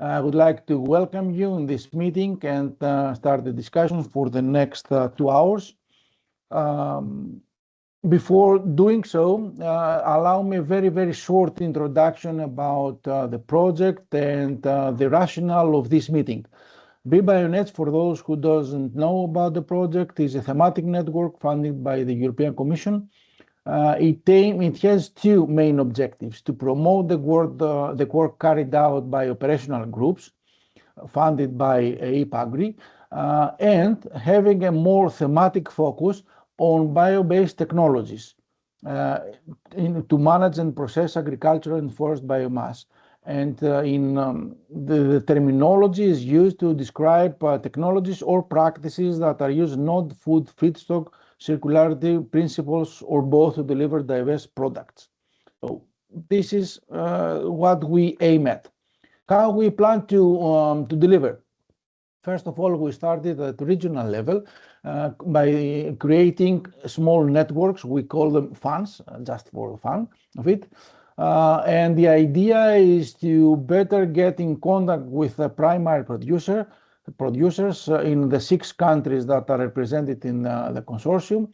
I would like to welcome you in this meeting and start the discussion for the next 2 hours. Before doing so, allow me a very short introduction about the project and the rationale of this meeting. BBioNets, for those who doesn't know about the project, is a thematic network funded by the European Commission. It has two main objectives: to promote the work carried out by operational groups funded by IPAGRI, and having a more thematic focus on bio-based technologies to manage and process agricultural and forest biomass. And the terminology is used to describe technologies or practices that are used not food feedstock circularity principles or both to deliver diverse products. So this is what we aim at. How we plan to deliver? First of all, we started at regional level by creating small networks. We call them funds, just for fun of it. And the idea is to better get in contact with the primary producers in the 6 countries that are represented in the consortium,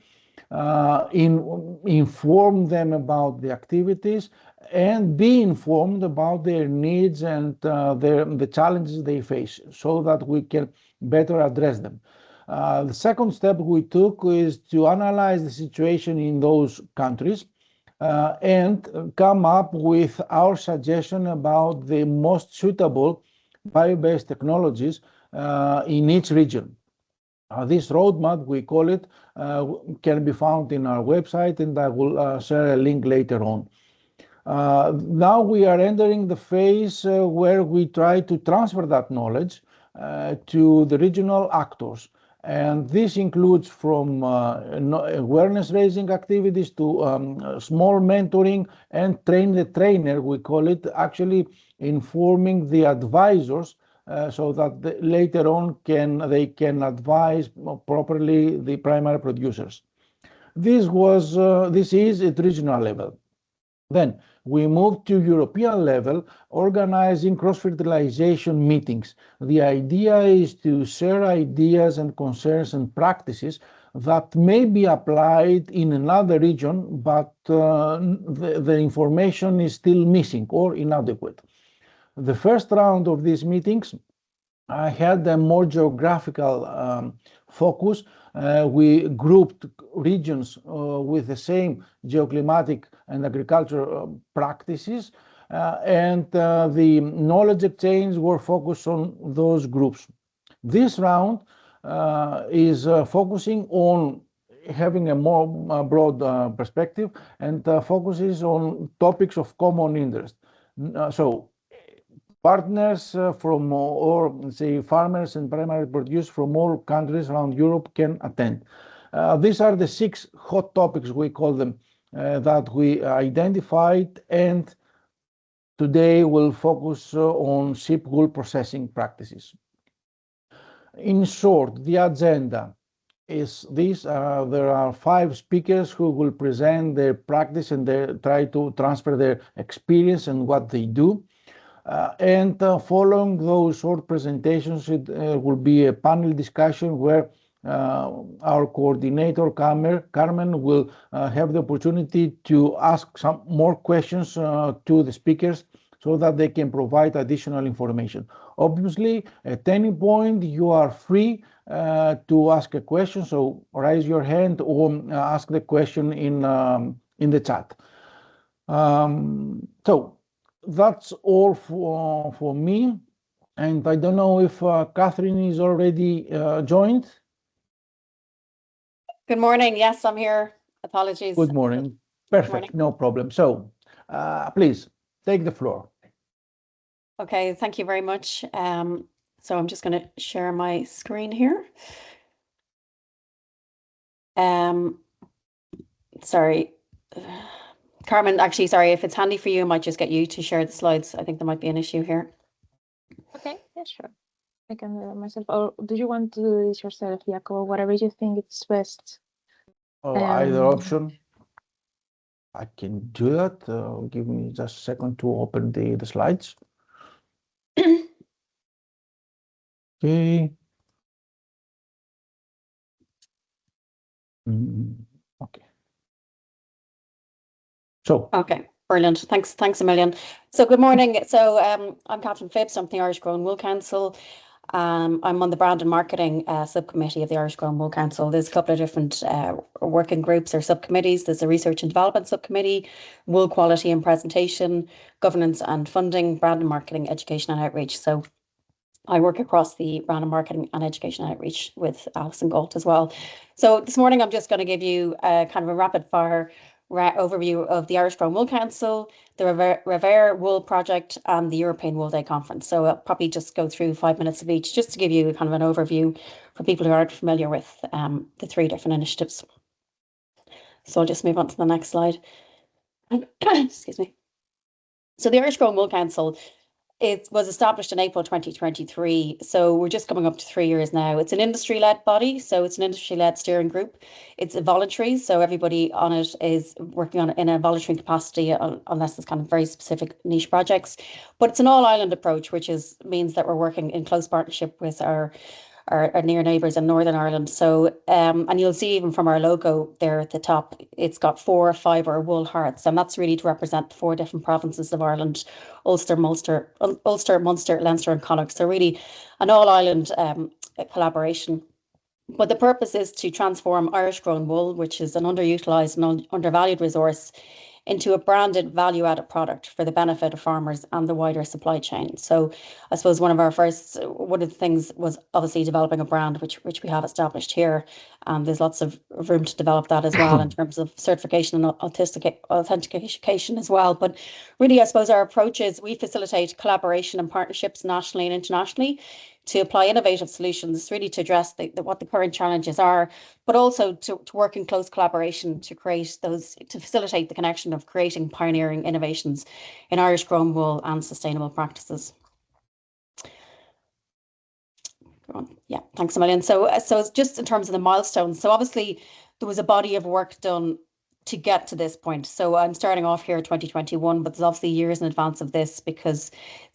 inform them about the activities and be informed about their needs and the challenges they face so that we can better address them. The second step we took is to analyze the situation in those countries and come up with our suggestion about the most suitable bio-based technologies in each region. This roadmap, we call it, can be found in our website, and I will share a link later on. Now we are entering the phase where we try to transfer that knowledge to the regional actors. And this includes from awareness raising activities to small mentoring and train the trainer, we call it, actually informing the advisors so that later on they can advise properly the primary producers. This is at regional level. Then we moved to European level, organizing cross-fertilization meetings. The idea is to share ideas and concerns and practices that may be applied in another region, but the information is still missing or inadequate. The first round of these meetings had a more geographical focus. We grouped regions with the same geoclimatic and agricultural practices, and the knowledge exchange were focused on those groups. This round is focusing on having a more broad perspective and focuses on topics of common interest. So partners from, or say farmers and primary producers from all countries around Europe can attend. These are the 6 hot topics, we call them, that we identified, and today we'll focus on sheep wool processing practices. In short, the agenda is this. There are 5 speakers who will present their practice and they try to transfer their experience and what they do. And following those short presentations, it will be a panel discussion where our coordinator, Carmen, will have the opportunity to ask some more questions to the speakers so that they can provide additional information. Obviously, at any point, you are free to ask a question, so raise your hand or ask the question in the chat. So that's all for me, and I don't know if Catherine is already joined. Good morning. Yes, I'm here. Apologies. Good morning. Perfect. Morning. No problem. So please take the floor. Okay, thank you very much. So I'm just going to share my screen here. Sorry. Carmen, actually, sorry, if it's handy for you, I might just get you to share the slides. I think there might be an issue here. Okay, yeah, sure. I can do it myself. Or do you want to do this yourself, Jaco? Whatever you think it's best. Either option. I can do that. Give me just a second to open the slides. Okay. Okay. So. Okay, brilliant. Thanks a million. So good morning. So I'm Catherine Phipps. I'm from the Irish Growing Wool Council. I'm on the brand and marketing subcommittee of the Irish Growing Wool Council. There's a couple of different working groups or subcommittees. There's a research and development subcommittee, wool quality and presentation, governance and funding, brand and marketing, education and outreach. So I work across the brand and marketing and education and outreach with Alison Galt as well. So this morning I'm just going to give you a kind of a rapid fire overview of the Irish Growing Wool Council, the Revere Wool Project and the European Wool Day Conference. So I'll probably just go through 5 minutes of each just to give you kind of an overview for people who aren't familiar with the three different initiatives. So I'll just move on to the next slide. Excuse me. So the Irish Growing Wool Council, it was established in April 2023, so we're just coming up to 3 years now. It's an industry-led body, so it's an industry-led steering group. It's a voluntary, so everybody on it is working on it in a voluntary capacity, unless it's kind of very specific niche projects. But it's an all-island approach, which means that we're working in close partnership with our near neighbours in Northern Ireland. So, and you'll see even from our logo there at the top, it's got 4 fibre wool hearts, and that's really to represent the 4 different provinces of Ireland: Ulster, Munster, Leinster and Connacht. So really an all-island collaboration. But the purpose is to transform Irish grown wool, which is an underutilised and undervalued resource, into a branded value-added product for the benefit of farmers and the wider supply chain. So I suppose one of the things was obviously developing a brand, which we have established here. There's lots of room to develop that as well in terms of certification and authentication as well. But really, I suppose our approach is we facilitate collaboration and partnerships nationally and internationally to apply innovative solutions, really to address what the current challenges are, but also to work in close collaboration to facilitate the connection of creating pioneering innovations in Irish grown wool and sustainable practices. Yeah, thanks a million. So just in terms of the milestones, so obviously there was a body of work done to get to this point. So I'm starting off here 2021, but there's obviously years in advance of this because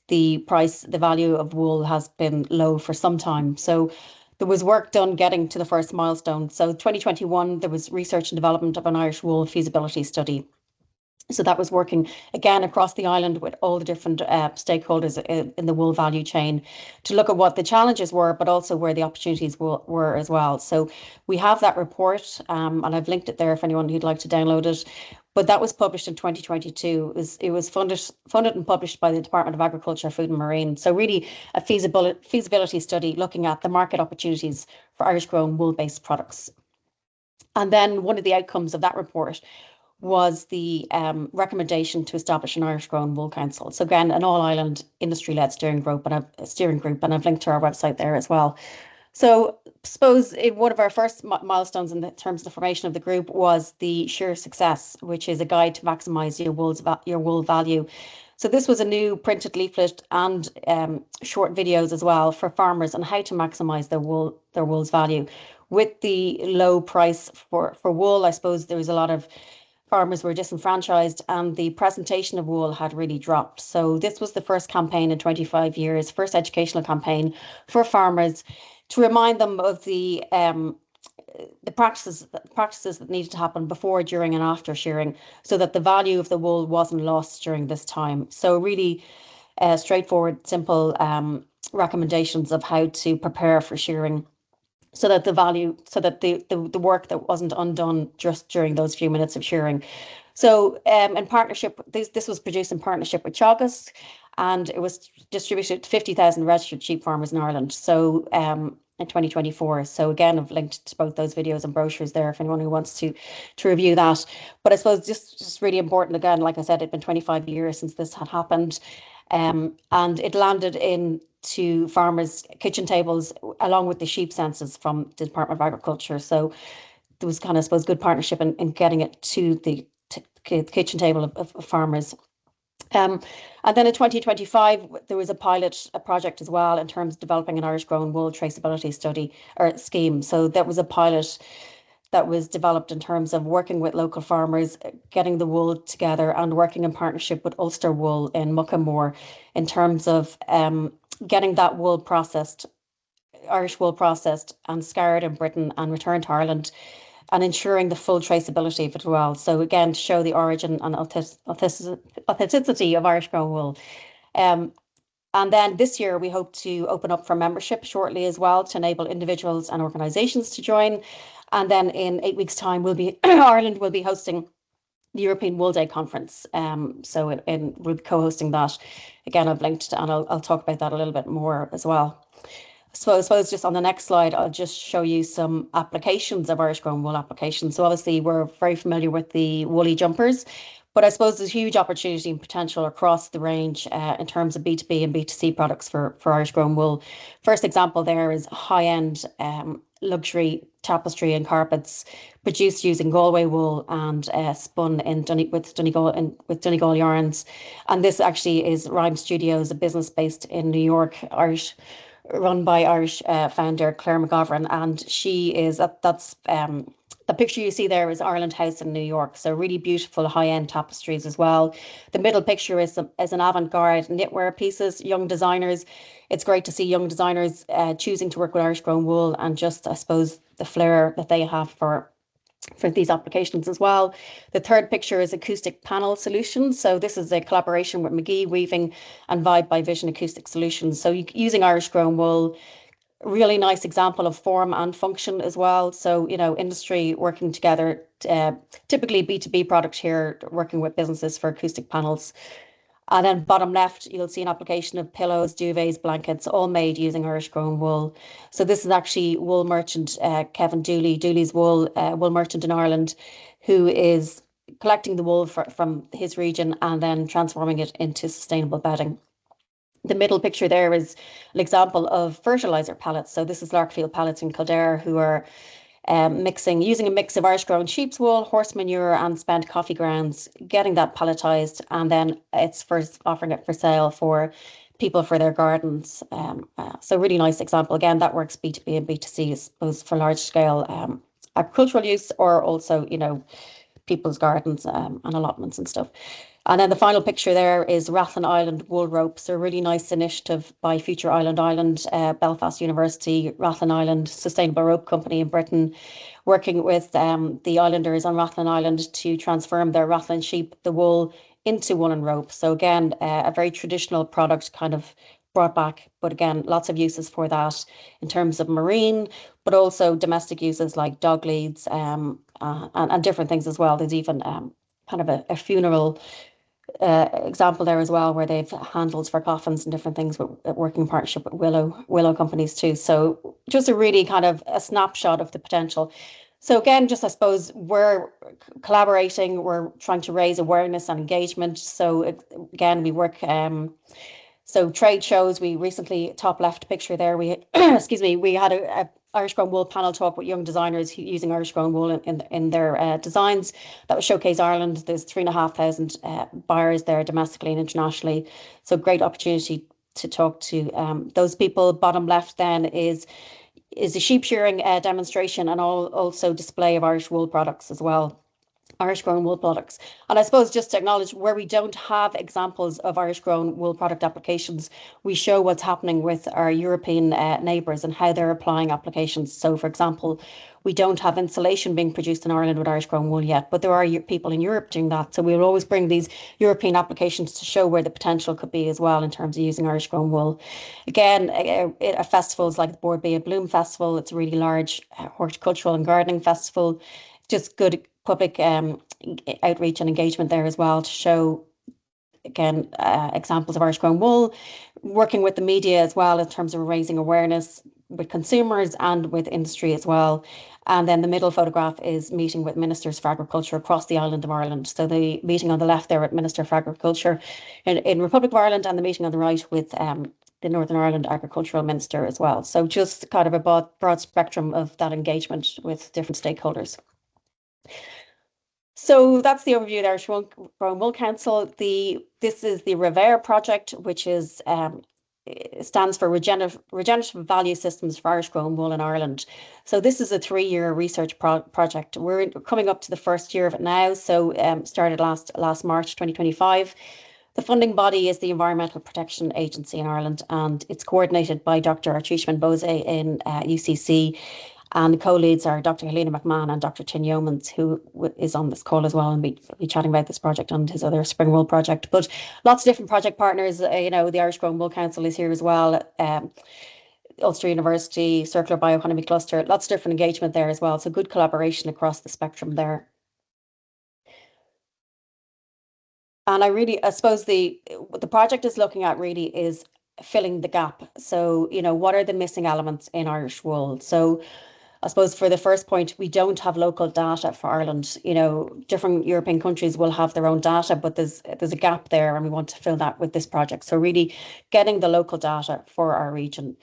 the value of wool has been low for some time. So there was work done getting to the first milestone. So 2021, there was research and development of an Irish wool feasibility study. So that was working again across the island with all the different stakeholders in the wool value chain to look at what the challenges were, but also where the opportunities were as well. So we have that report, and I've linked it there if anyone who'd like to download it. But that was published in 2022. It was funded and published by the Department of Agriculture, Food and Marine. So really a feasibility study looking at the market opportunities for Irish grown wool-based products. And then one of the outcomes of that report was the recommendation to establish an Irish Grown Wool Council. So again, an all-island industry-led steering group, and I've linked to our website there as well. So I suppose one of our first milestones in terms of the formation of the group was the Sheer Success, which is a guide to maximise your wool value. So this was a new printed leaflet and short videos as well for farmers on how to maximise their wool's value. With the low price for wool, I suppose there was a lot of farmers were disenfranchised and the presentation of wool had really dropped. So this was the first campaign in 25 years, first educational campaign for farmers to remind them of the practices that needed to happen before, during and after shearing so that the value of the wool wasn't lost during this time. So really straightforward, simple recommendations of how to prepare for shearing so that the work that wasn't undone just during those few minutes of shearing. So in partnership, this was produced in partnership with Teagasc, and it was distributed to 50,000 registered sheep farmers in Ireland. So in 2024. So again, I've linked to both those videos and brochures there if anyone who wants to review that. But I suppose just really important, again, like I said, it'd been 25 years since this had happened. And it landed into farmers' kitchen tables along with the sheep census from the Department of Agriculture. So there was kind of, I suppose, good partnership in getting it to the kitchen table of farmers. And then in 2025, there was a project as well in terms of developing an Irish grown wool traceability study or scheme. So that was a pilot that was developed in terms of working with local farmers, getting the wool together and working in partnership with Ulster Wool in Muckamore in terms of getting that wool processed Irish wool processed and scoured in Britain and returned to Ireland, and ensuring the full traceability of it as well. So again, to show the origin and authenticity of Irish grown wool. And then this year, we hope to open up for membership shortly as well to enable individuals and organisations to join. And then in 8 weeks' time, Ireland will be hosting the European Wool Day Conference. So we'll be co-hosting that. Again, I've linked, and I'll talk about that a little bit more as well. So I suppose just on the next slide, I'll just show you some applications of Irish grown wool applications. So obviously we're very familiar with the woolly jumpers, but I suppose there's huge opportunity and potential across the range in terms of B2B and B2C products for Irish grown wool. First example there is high-end luxury tapestry and carpets produced using Galway wool and spun with Donegal yarns. And this actually is Rhyme Studios, a business based in New York, run by Irish founder Claire McGovern, and she is the picture you see there is Ireland House in New York. So really beautiful high-end tapestries as well. The middle picture is an avant-garde knitwear pieces, young designers. It's great to see young designers choosing to work with Irish grown wool, and just, I suppose, the flair that they have for these applications as well. The third picture is acoustic panel solutions. So this is a collaboration with McGee Weaving and Vibe by Vision Acoustic Solutions. So using Irish grown wool, really nice example of form and function as well. So, industry working together, typically B2B product here, working with businesses for acoustic panels. And then bottom left, you'll see an application of pillows, duvets, blankets, all made using Irish grown wool. So this is actually wool merchant Kevin Dooley's wool merchant in Ireland, who is collecting the wool from his region and then transforming it into sustainable bedding. The middle picture there is an example of fertilizer pellets. So this is Larkfield Pellets in Kildare, who are using a mix of Irish grown sheep's wool, horse manure and spent coffee grounds, getting that pelletized, and then it's offering it for sale for people for their gardens. So really nice example. Again, that works B2B and B2C, I suppose, for large scale agricultural use, or also, people's gardens and allotments and stuff. And then the final picture there is Rathlin Island Wool Ropes, a really nice initiative by Future Island, Belfast University, Rathlin Island Sustainable Rope Company in Britain, working with the islanders on Rathlin Island to transform their Rathlin sheep, the wool, into woolen rope. So again, a very traditional product kind of brought back, but again, lots of uses for that in terms of marine, but also domestic uses like dog leads and different things as well. There's even kind of a funeral example there as well, where they've handles for coffins and different things, with working partnership with willow companies too. So just a really kind of a snapshot of the potential. So again, just I suppose we're collaborating, we're trying to raise awareness and engagement. So again, we work so trade shows. We recently, top left picture there, we we had a Irish grown wool panel talk with young designers using Irish grown wool in their designs. That was Showcase Ireland. There's 3,500 buyers there domestically and internationally. So great opportunity to talk to those people. Bottom left then is a sheep shearing demonstration, and also display of Irish wool products as well. Irish grown wool products. And I suppose just to acknowledge where we don't have examples of Irish grown wool product applications, we show what's happening with our European neighbours and how they're applying applications. So for example, we don't have insulation being produced in Ireland with Irish grown wool yet, but there are people in Europe doing that. So we'll always bring these European applications to show where the potential could be as well in terms of using Irish grown wool. Again, festivals like the Board Bay Bloom Festival, it's a really large horticultural and gardening festival. Just good public outreach and engagement there as well, to show, again, examples of Irish grown wool, working with the media as well in terms of raising awareness with consumers and with industry as well. And then the middle photograph is meeting with ministers for agriculture across the island of Ireland. So the meeting on the left there with Minister for Agriculture in Republic of Ireland, and the meeting on the right with the Northern Ireland Agricultural Minister as well. So just kind of a broad spectrum of that engagement with different stakeholders. So that's the overview of the Irish Grown Wool Council. This is the REVERE project, which is stands for Regenerative Value Systems for Irish Grown Wool in Ireland. So this is a 3-year research project. We're coming up to the first year of it now. So started last March 2025. The funding body is the Environmental Protection Agency in Ireland, and it's coordinated by Dr. Archishman Bose in UCC, and the co-leads are Dr. Helena McMahon and Dr. Tin Yeomans, who is on this call as well, and be chatting about this project and his other Spring Wool project. But lots of different project partners. The Irish Growing Wool Council is here as well. Ulster University, Circular Bioeconomy Cluster, lots of different engagement there as well. So good collaboration across the spectrum there. And I suppose what the project is looking at really is filling the gap. So, what are the missing elements in Irish wool? So I suppose for the first point, we don't have local data for Ireland. Different European countries will have their own data, but there's a gap there, and we want to fill that with this project. So really getting the local data for our region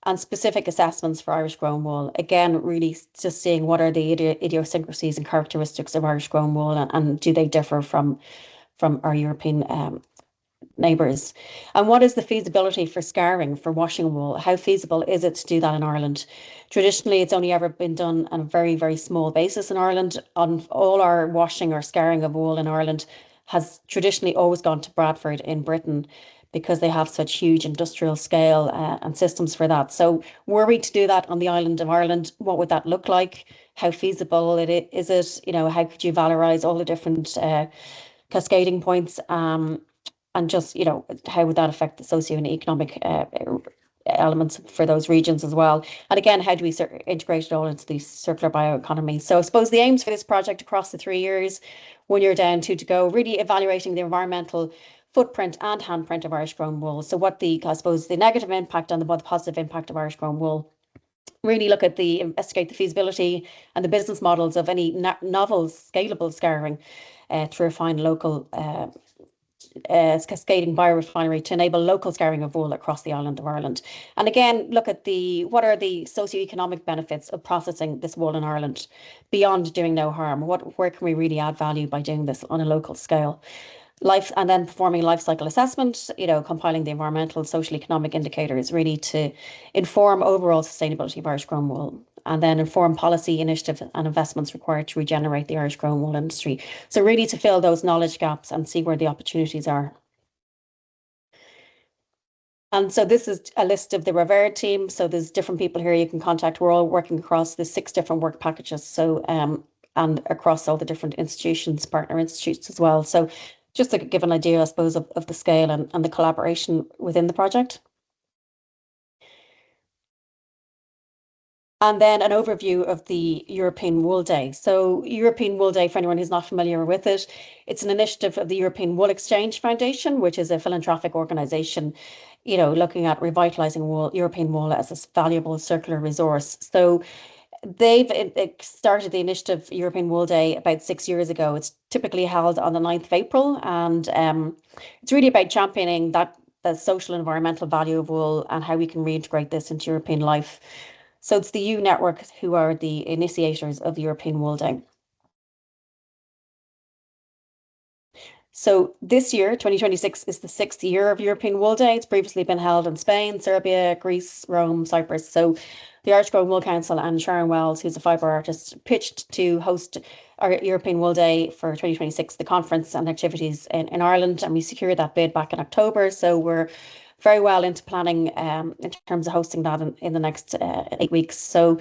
and specific assessments for Irish grown wool. Again, really just seeing what are the idiosyncrasies and characteristics of Irish grown wool, and do they differ from our European neighbours. And what is the feasibility for scarring, for washing wool? How feasible is it to do that in Ireland? Traditionally, it's only ever been done on a very, very small basis in Ireland. On all our washing or scarring of wool in Ireland has traditionally always gone to Bradford in Britain, because they have such huge industrial scale and systems for that. So were we to do that on the island of Ireland, what would that look like? How feasible is it? How could you valorise all the different cascading points? And just, how would that affect the socio and economic elements for those regions as well? And again, how do we integrate it all into the circular bioeconomy? So I suppose the aims for this project across the 3 years, 1 year down, 2 to go, really evaluating the environmental footprint and handprint of Irish grown wool. So what the negative impact and the positive impact of Irish grown wool. Really investigate the feasibility and the business models of any novel scalable scarring to refine local cascading biorefinery to enable local scarring of wool across the island of Ireland. And again, look at what are the socio-economic benefits of processing this wool in Ireland beyond doing no harm? Where can we really add value by doing this on a local scale? And then performing life cycle assessment, compiling the environmental and social economic indicators really to inform overall sustainability of Irish grown wool, and then inform policy initiative and investments required to regenerate the Irish grown wool industry. So really to fill those knowledge gaps and see where the opportunities are. And so this is a list of the Revere team. So there's different people here you can contact. We're all working across the 6 different work packages. So and across all the different institutions, partner institutes as well. So just to give an idea, I suppose, of the scale and the collaboration within the project. And then an overview of the European Wool Day. So European Wool Day, for anyone who's not familiar with it, it's an initiative of the European Wool Exchange Foundation, which is a philanthropic organisation, looking at revitalising European wool as a valuable circular resource. So they've started the initiative European Wool Day about 6 years ago. It's typically held on the 9th of April, and it's really about championing the social and environmental value of wool and how we can reintegrate this into European life. So it's the EU network who are the initiators of the European Wool Day. So this year, 2026, is the 6th year of European Wool Day. It's previously been held in Spain, Serbia, Greece, Rome, Cyprus. So the Irish Growing Wool Council and Sharon Wells, who's a fibre artist, pitched to host our European Wool Day for 2026, the conference and activities in Ireland. And we secured that bid back in October. So we're very well into planning in terms of hosting that in the next 8 weeks. So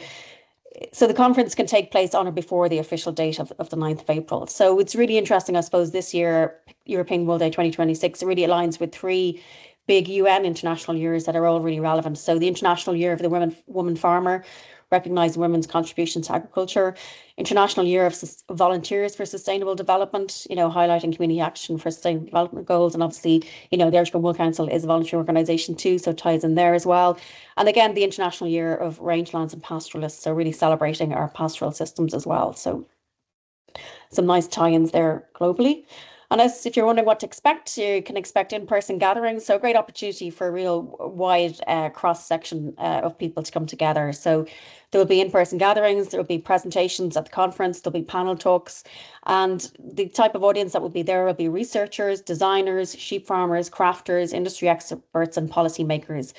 the conference can take place on or before the official date of the 9th of April. So it's really interesting, I suppose, this year, European Wool Day 2026, it really aligns with 3 big UN international years that are all really relevant. So the International Year of the Woman Farmer, recognising women's contributions to agriculture. International Year of Volunteers for Sustainable Development, highlighting community action for sustainable development goals. And obviously, the Irish Wool Council is a voluntary organisation too, so it ties in there as well. And again, the International Year of Rangelands and Pastoralists, so really celebrating our pastoral systems as well. So some nice tie-ins there globally. And if you're wondering what to expect, you can expect in-person gatherings. So a great opportunity for a real wide cross-section of people to come together. So there will be in-person gatherings, there will be presentations at the conference, there'll be panel talks. And the type of audience that will be there will be researchers, designers, sheep farmers, crafters, industry experts and policymakers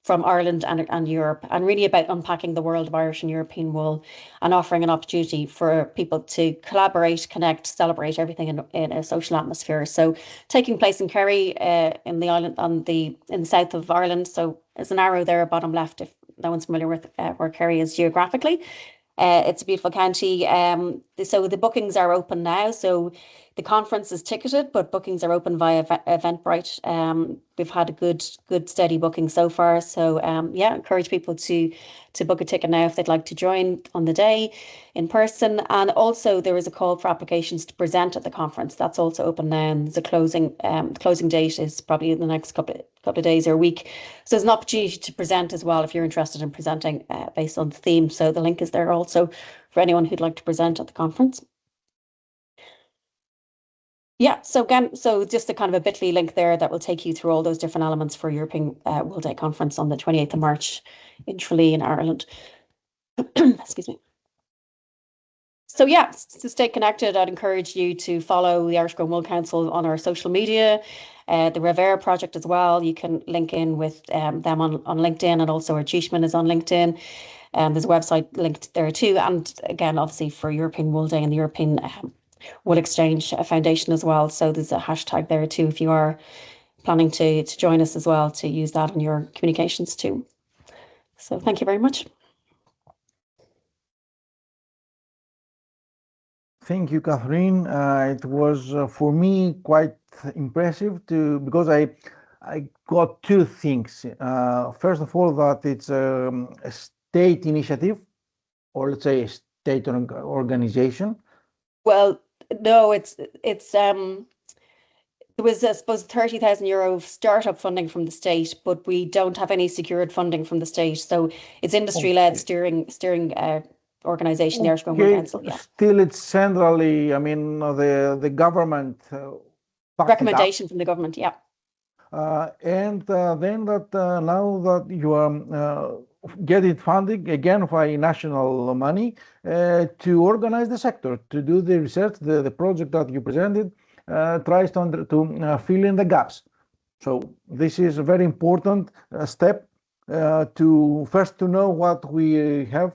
from Ireland and Europe, and really about unpacking the world of Irish and European wool and offering an opportunity for people to collaborate, connect, celebrate everything in a social atmosphere. So taking place in Kerry, in the island in the south of Ireland. So there's an arrow there bottom left if no one's familiar with where Kerry is geographically. It's a beautiful county. So the bookings are open now. So the conference is ticketed, but bookings are open via Eventbrite. We've had a good steady booking so far. So yeah, encourage people to book a ticket now if they'd like to join on the day in person. And also there is a call for applications to present at the conference. That's also open now. And the closing date is probably in the next couple of days or a week. So there's an opportunity to present as well if you're interested in presenting based on the theme. So the link is there also for anyone who'd like to present at the conference. Yeah, so again, so just a kind of a bit.ly link there that will take you through all those different elements for European Wool Day Conference on the 28th of March in Tralee in Ireland. Excuse me. So yeah, to stay connected, I'd encourage you to follow the Irish Grown Wool Council on our social media, the Revere project as well. You can link in with them on LinkedIn, and also our Tushman is on LinkedIn. There's a website linked there too. And again, obviously for European Wool Day and the European Wool Exchange Foundation as well. So there's a hashtag there too if you are planning to join us as well, to use that in your communications too. So thank you very much. Thank you, Catherine. It was for me quite impressive because I got two things. First of all, that it's a state initiative, or let's say a state organization. Well, no, there was, I suppose, €30,000 startup funding from the state, but we don't have any secured funding from the state. So it's industry-led steering organisation, the Irish Grown Wool Council. Yeah. Still, it's centrally, I mean, the government recommendation from the government, yeah. And then that now that you are getting funding again by national money to organize the sector, to do the research, the project that you presented tries to fill in the gaps. So this is a very important step to first to know what we have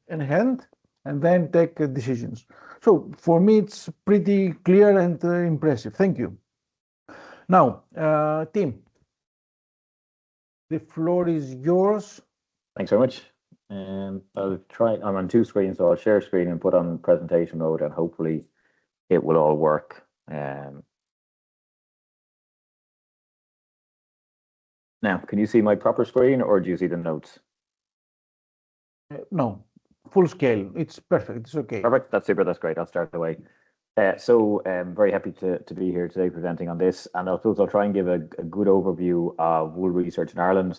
in hand and then take decisions. So for me, it's pretty clear and impressive. Thank you. Now, Tim, the floor is yours. Thanks very much. I'll try, I'm on two screens, so I'll share screen and put on presentation mode, and hopefully it will all work. Now, can you see my proper screen, or do you see the notes? No, full scale. It's perfect. It's okay. Perfect. That's super. That's great. I'll start the way. So very happy to be here today presenting on this, and I'll try and give a good overview of wool research in Ireland.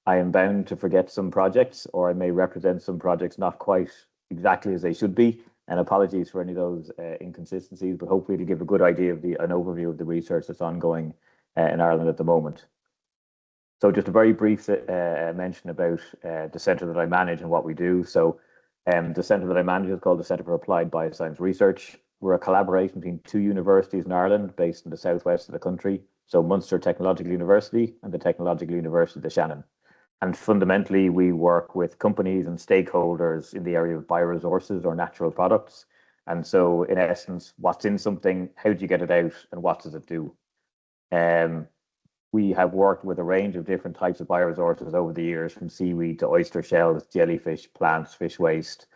I am bound to forget some projects, or I may represent some projects not quite exactly as they should be, and apologies for any of those inconsistencies, but hopefully to give a good idea of an overview of the research that's ongoing in Ireland at the moment. So just a very brief mention about the centre that I manage and what we do. So the centre that I manage is called the Centre for Applied Bioscience Research. We're a collaboration between two universities in Ireland based in the southwest of the country. So Munster Technological University and the Technological University of the Shannon. And fundamentally, we work with companies and stakeholders in the area of bioresources or natural products. And so in essence, what's in something, how do you get it out, and what does it do? We have worked with a range of different types of bioresources over the years, from seaweed to oyster shells, jellyfish, plants, fish waste,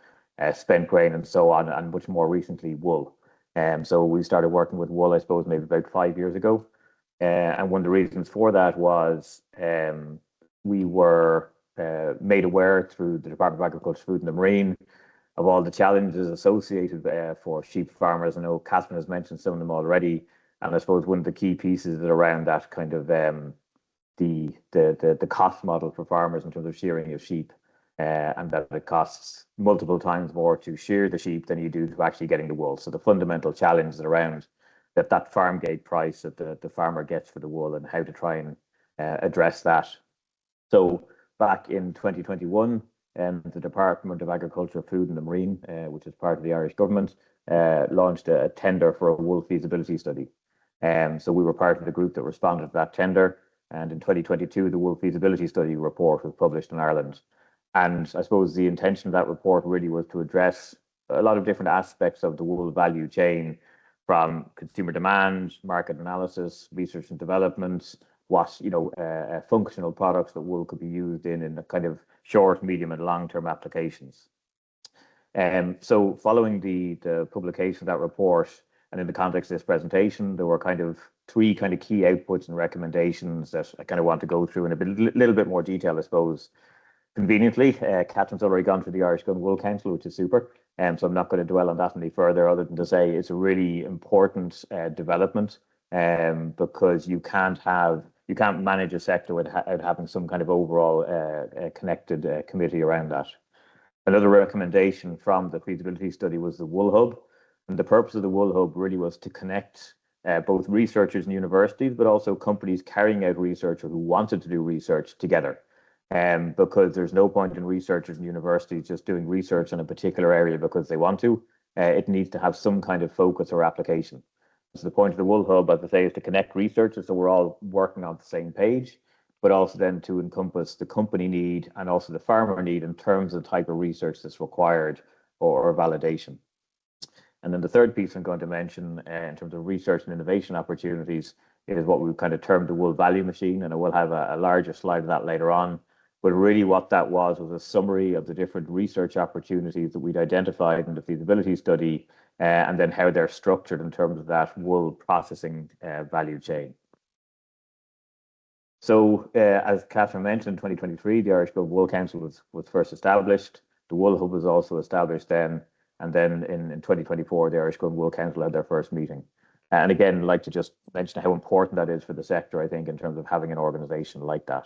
spent grain, and so on, and much more recently, wool. So we started working with wool, I suppose, maybe about 5 years ago. And one of the reasons for that was we were made aware through the Department of Agriculture, Food and the Marine of all the challenges associated for sheep farmers. I know Catherine has mentioned some of them already. And I suppose one of the key pieces is around that kind of the cost model for farmers in terms of shearing of sheep, and that it costs multiple times more to shear the sheep than you do to actually getting the wool. So the fundamental challenge is around that farm gate price that the farmer gets for the wool, and how to try and address that. So back in 2021, the Department of Agriculture, Food and the Marine, which is part of the Irish government, launched a tender for a wool feasibility study. So we were part of the group that responded to that tender. And in 2022, the wool feasibility study report was published in Ireland. And I suppose the intention of that report really was to address a lot of different aspects of the wool value chain, from consumer demand, market analysis, research and development, what functional products that wool could be used in a kind of short, medium, and long-term applications. So following the publication of that report, and in the context of this presentation, there were kind of three kind of key outputs and recommendations that I kind of want to go through in a little bit more detail, I suppose. Conveniently, Catherine's already gone through the Irish Gun Wool Council, which is super. So I'm not going to dwell on that any further, other than to say it's a really important development, because you can't manage a sector without having some kind of overall connected committee around that. Another recommendation from the feasibility study was the Wool Hub. And the purpose of the Wool Hub really was to connect both researchers and universities, but also companies carrying out research or who wanted to do research together. Because there's no point in researchers and universities just doing research in a particular area because they want to. It needs to have some kind of focus or application. So the point of the Wool Hub, as I say, is to connect researchers so we're all working on the same page, but also then to encompass the company need and also the farmer need in terms of the type of research that's required or validation. And then the third piece I'm going to mention in terms of research and innovation opportunities is what we've kind of termed the wool value machine, and I will have a larger slide of that later on. But really what that was a summary of the different research opportunities that we'd identified in the feasibility study, and then how they're structured in terms of that wool processing value chain. So as Catherine mentioned, in 2023, the Irish Gun Wool Council was first established. The Wool Hub was also established then. And then in 2024, the Irish Gun Wool Council had their first meeting. And again, I'd like to just mention how important that is for the sector, I think, in terms of having an organisation like that.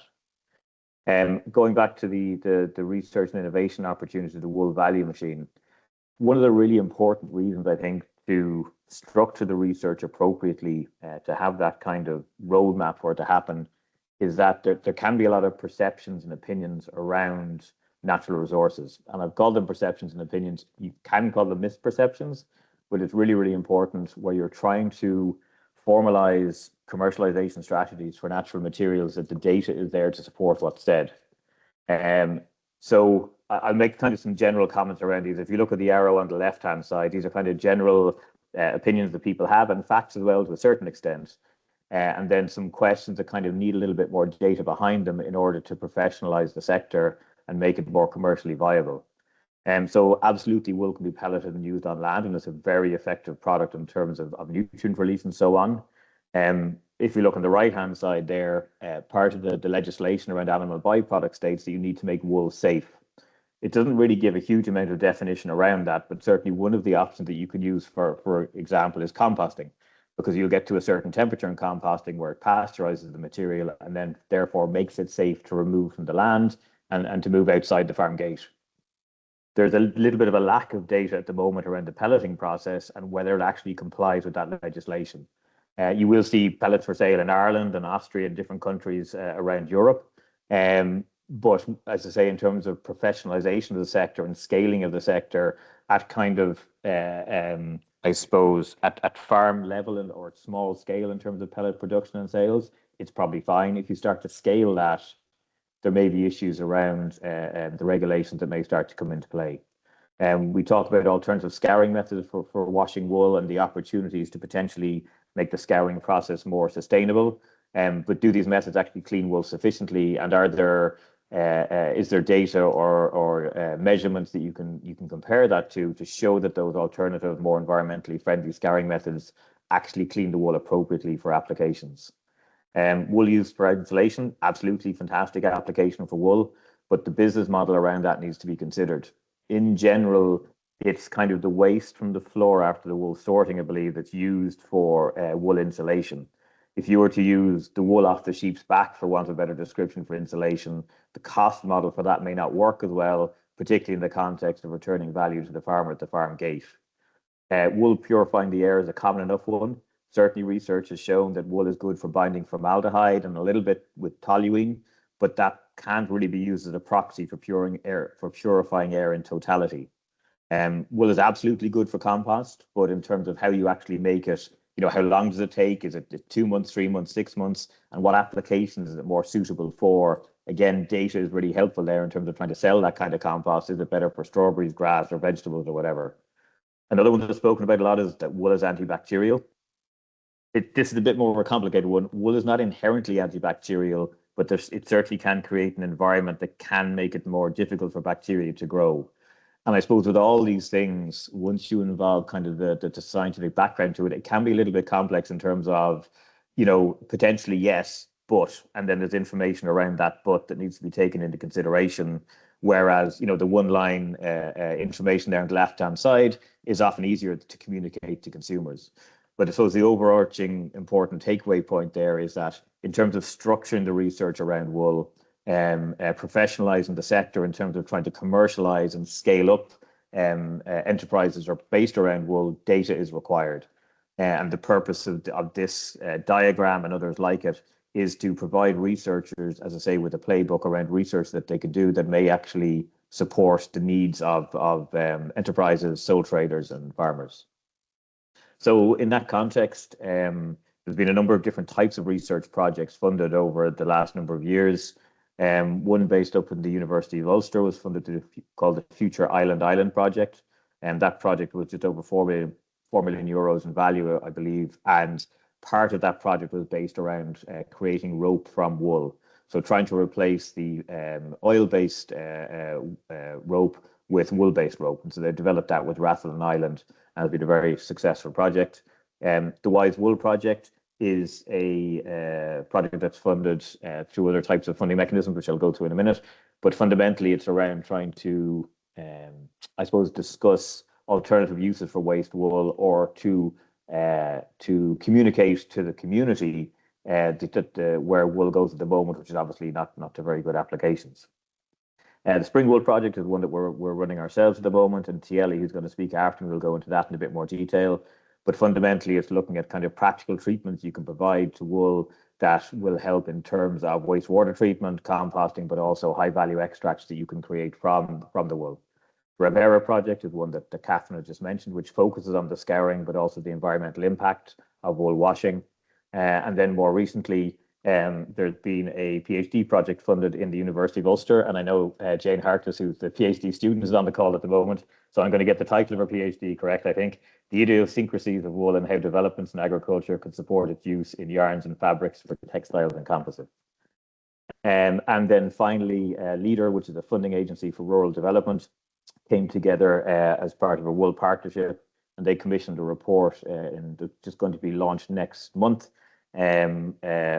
Going back to the research and innovation opportunity, the wool value machine, one of the really important reasons, I think, to structure the research appropriately, to have that kind of roadmap for it to happen, is that there can be a lot of perceptions and opinions around natural resources. And I've called them perceptions and opinions. You can call them misperceptions, but it's really, really important where you're trying to formalize commercialization strategies for natural materials that the data is there to support what's said. So I'll make kind of some general comments around these. If you look at the arrow on the left-hand side, these are kind of general opinions that people have, and facts as well to a certain extent. And then some questions that kind of need a little bit more data behind them in order to professionalize the sector and make it more commercially viable. So absolutely wool can be pelleted and used on land, and it's a very effective product in terms of nutrient release and so on. If you look on the right-hand side there, part of the legislation around animal byproduct states that you need to make wool safe. It doesn't really give a huge amount of definition around that, but certainly one of the options that you could use, for example, is composting, because you'll get to a certain temperature in composting where it pasteurizes the material and then therefore makes it safe to remove from the land and to move outside the farm gate. There's a little bit of a lack of data at the moment around the pelleting process and whether it actually complies with that legislation. You will see pellets for sale in Ireland and Austria and different countries around Europe. But as I say, in terms of professionalization of the sector and scaling of the sector at kind of, I suppose, at farm level or at small scale in terms of pellet production and sales, it's probably fine. If you start to scale that, there may be issues around the regulations that may start to come into play. We talked about alternative scouring methods for washing wool and the opportunities to potentially make the scouring process more sustainable. But do these methods actually clean wool sufficiently? And is there data or measurements that you can compare that to show that those alternative, more environmentally friendly scouring methods actually clean the wool appropriately for applications? Wool used for insulation, absolutely fantastic application for wool, but the business model around that needs to be considered. In general, it's kind of the waste from the floor after the wool sorting, I believe, that's used for wool insulation. If you were to use the wool off the sheep's back, for want of a better description, for insulation, the cost model for that may not work as well, particularly in the context of returning value to the farmer at the farm gate. Wool purifying the air is a common enough one. Certainly research has shown that wool is good for binding formaldehyde and a little bit with toluene, but that can't really be used as a proxy for purifying air in totality. Wool is absolutely good for compost, but in terms of how you actually make it how long does it take? Is it 2 months, 3 months, 6 months? And what applications is it more suitable for? Again, data is really helpful there in terms of trying to sell that kind of compost. Is it better for strawberries, grass, or vegetables, or whatever? Another one that's spoken about a lot is that wool is antibacterial. This is a bit more of a complicated one. Wool is not inherently antibacterial, but it certainly can create an environment that can make it more difficult for bacteria to grow. And I suppose with all these things, once you involve kind of the scientific background to it, it can be a little bit complex in terms of, potentially yes, but, and then there's information around that but that needs to be taken into consideration. Whereas, the one line information there on the left-hand side is often easier to communicate to consumers. But I suppose the overarching important takeaway point there is that in terms of structuring the research around wool, professionalizing the sector in terms of trying to commercialize and scale up enterprises are based around wool, data is required. And the purpose of this diagram and others like it is to provide researchers, as I say, with a playbook around research that they could do that may actually support the needs of enterprises, sole traders, and farmers. So in that context, there's been a number of different types of research projects funded over the last number of years. One based up in the University of Ulster was funded called the Future Island Project. And that project was just over 4 million euros in value, I believe. And part of that project was based around creating rope from wool. So trying to replace the oil-based rope with wool-based rope. And so they developed that with Rathlin Island, and it's been a very successful project. The Wise Wool project is a project that's funded through other types of funding mechanisms, which I'll go to in a minute. But fundamentally, it's around trying to, I suppose, discuss alternative uses for waste wool, or to communicate to the community where wool goes at the moment, which is obviously not to very good applications. The Spring Wool project is one that we're running ourselves at the moment, and Tieli, who's going to speak after me, will go into that in a bit more detail. But fundamentally, it's looking at kind of practical treatments you can provide to wool that will help in terms of wastewater treatment, composting, but also high-value extracts that you can create from the wool. Revera project is one that Catherine has just mentioned, which focuses on the scouring, but also the environmental impact of wool washing. And then more recently, there's been a PhD project funded in the University of Ulster. And I know Jane Harkness, who's the PhD student, is on the call at the moment. So I'm going to get the title of her PhD correct, I think. The idiosyncrasies of wool and how developments in agriculture could support its use in yarns and fabrics for textiles and composites. And then finally, LEADER, which is a funding agency for rural development, came together as part of a wool partnership, and they commissioned a report just going to be launched next month,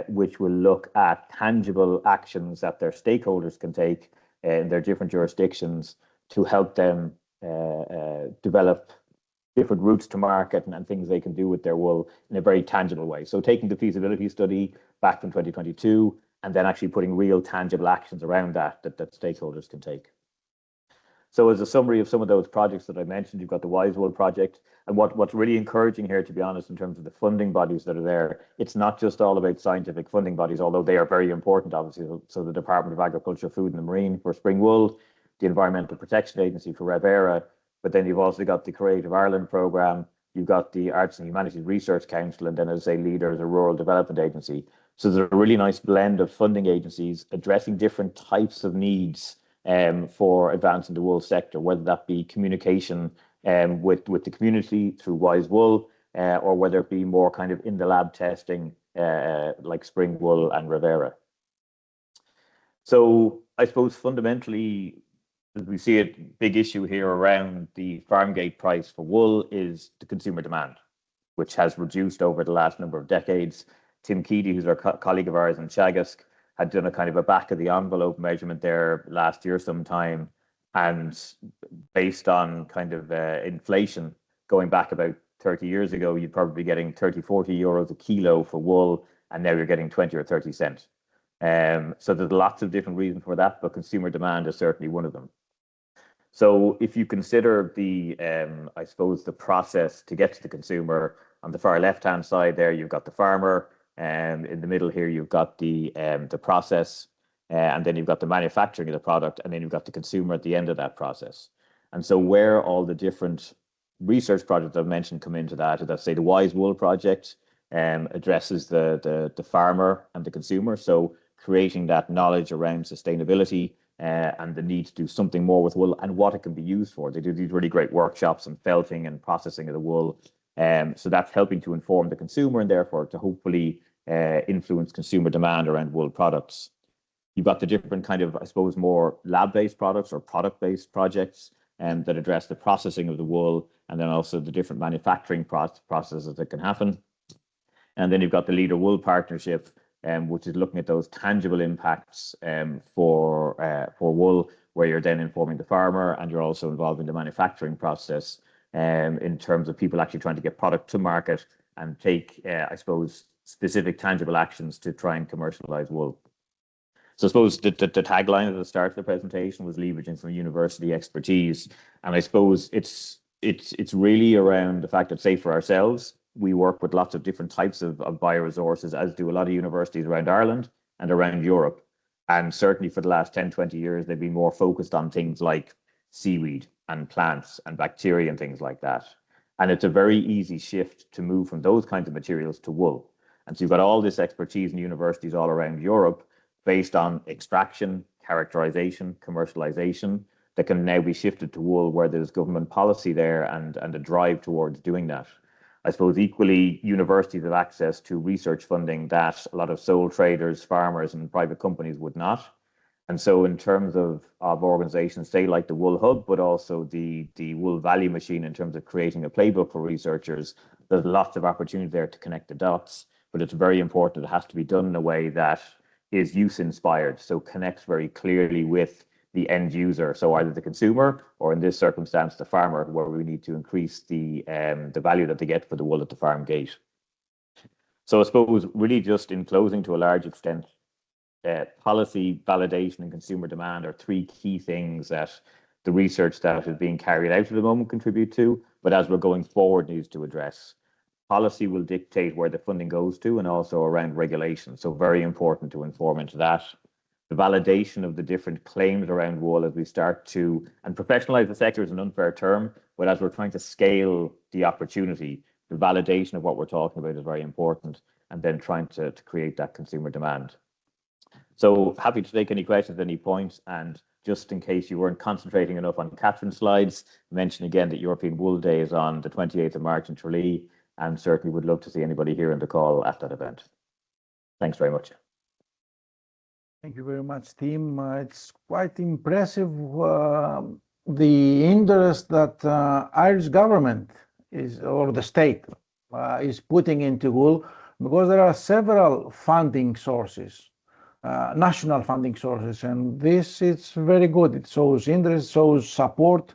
which will look at tangible actions that their stakeholders can take in their different jurisdictions to help them develop different routes to market and things they can do with their wool in a very tangible way. So taking the feasibility study back from 2022 and then actually putting real tangible actions around that stakeholders can take. So as a summary of some of those projects that I mentioned, you've got the Wise Wool project. And what's really encouraging here, to be honest, in terms of the funding bodies that are there, it's not just all about scientific funding bodies, although they are very important, obviously. So the Department of Agriculture, Food and the Marine for Spring Wool, the Environmental Protection Agency for Revera, but then you've also got the Creative Ireland programme, you've got the Arts and Humanities Research Council, and then, as I say, LEADER is a rural development agency. So there's a really nice blend of funding agencies addressing different types of needs for advancing the wool sector, whether that be communication with the community through Wise Wool, or whether it be more kind of in the lab testing like Spring Wool and Revera. So I suppose fundamentally, as we see a big issue here around the farm gate price for wool is the consumer demand, which has reduced over the last number of decades. Tim Keady, who's our colleague of ours in Teagasc, had done a kind of a back of the envelope measurement there last year sometime, and based on kind of inflation going back about 30 years ago, you'd probably be getting 30-40 euros a kilo for wool, and now you're getting 20 or 30 cents. So there's lots of different reasons for that, but consumer demand is certainly one of them. So if you consider the, I suppose, the process to get to the consumer, on the far left-hand side there, you've got the farmer, in the middle here, you've got the process, and then you've got the manufacturing of the product, and then you've got the consumer at the end of that process. And so where all the different research projects I've mentioned come into that. That's, say, the Wise Wool project addresses the farmer and the consumer. So creating that knowledge around sustainability and the need to do something more with wool and what it can be used for. They do these really great workshops on felting and processing of the wool. So that's helping to inform the consumer and therefore to hopefully influence consumer demand around wool products. You've got the different kind of, I suppose, more lab-based products or product-based projects that address the processing of the wool and then also the different manufacturing processes that can happen. And then you've got the Leader Wool Partnership, which is looking at those tangible impacts for wool, where you're then informing the farmer and you're also involved in the manufacturing process in terms of people actually trying to get product to market and take, I suppose, specific tangible actions to try and commercialize wool. So I suppose the tagline at the start of the presentation was leveraging from university expertise. And I suppose it's really around the fact that, say, for ourselves, we work with lots of different types of bioresources, as do a lot of universities around Ireland and around Europe. And certainly for the last 10, 20 years, they've been more focused on things like seaweed and plants and bacteria and things like that. And it's a very easy shift to move from those kinds of materials to wool. And so you've got all this expertise in universities all around Europe based on extraction, characterization, commercialization that can now be shifted to wool, where there's government policy there and a drive towards doing that. I suppose equally, universities have access to research funding that a lot of sole traders, farmers and private companies would not. And so in terms of organizations, say like the Wool Hub, but also the Wool Value Machine in terms of creating a playbook for researchers, there's lots of opportunity there to connect the dots, but it's very important. It has to be done in a way that is use inspired, so connects very clearly with the end user, so either the consumer or in this circumstance the farmer, where we need to increase the value that they get for the wool at the farm gate. So I suppose really just in closing, to a large extent, policy, validation and consumer demand are three key things that the research that is being carried out at the moment contribute to, but as we're going forward needs to address. Policy will dictate where the funding goes to and also around regulation. So very important to inform into that. The validation of the different claims around wool as we start to, and professionalize the sector is an unfair term, but as we're trying to scale the opportunity, the validation of what we're talking about is very important, and then trying to create that consumer demand. So happy to take any questions at any point, and just in case you weren't concentrating enough on Catherine's slides, mention again that European Wool Day is on the 28th of March in Tralee, and certainly would love to see anybody here in the call at that event. Thanks very much. Thank you very much, Tim. It's quite impressive the interest that Irish government is, or the state is putting into wool, because there are several funding sources, national funding sources, and this is very good. It shows interest, shows support.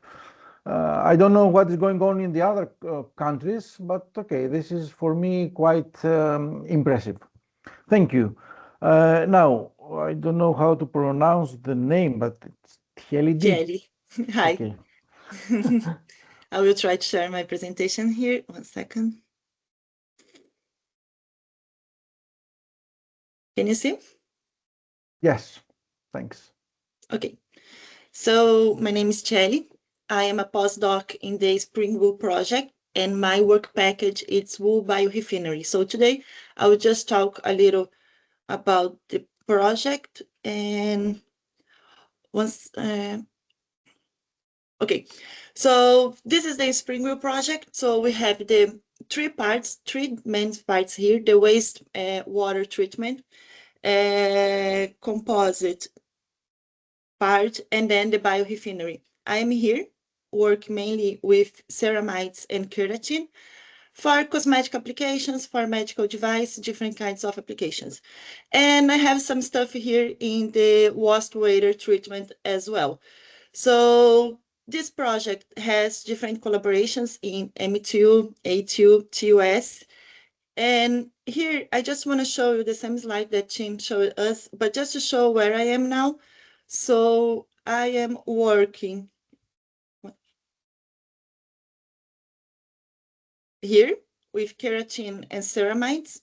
I don't know what is going on in the other countries, but okay, this is for me quite impressive. Thank you. Now, I don't know how to pronounce the name, but it's Tieli. Tieli. Hi. Okay. I will try to share my presentation here. 1 second. Can you see? Yes, thanks. Okay. So my name is Tieli. I am a postdoc in the Spring Wool project, and my work package is Wool Biorefinery. So today I will just talk a little about the project and once. Okay, so this is the Spring Wool project. So we have the three main parts here: the waste water treatment, composite part, and then the biorefinery. I'm here work mainly with ceramides and keratin for cosmetic applications, for medical device, different kinds of applications. And I have some stuff here in the wastewater treatment as well. So this project has different collaborations in M2, A2, TUS. And here I just want to show you the same slide that Tim showed us, but just to show where I am now. So I am working here with keratin and ceramides.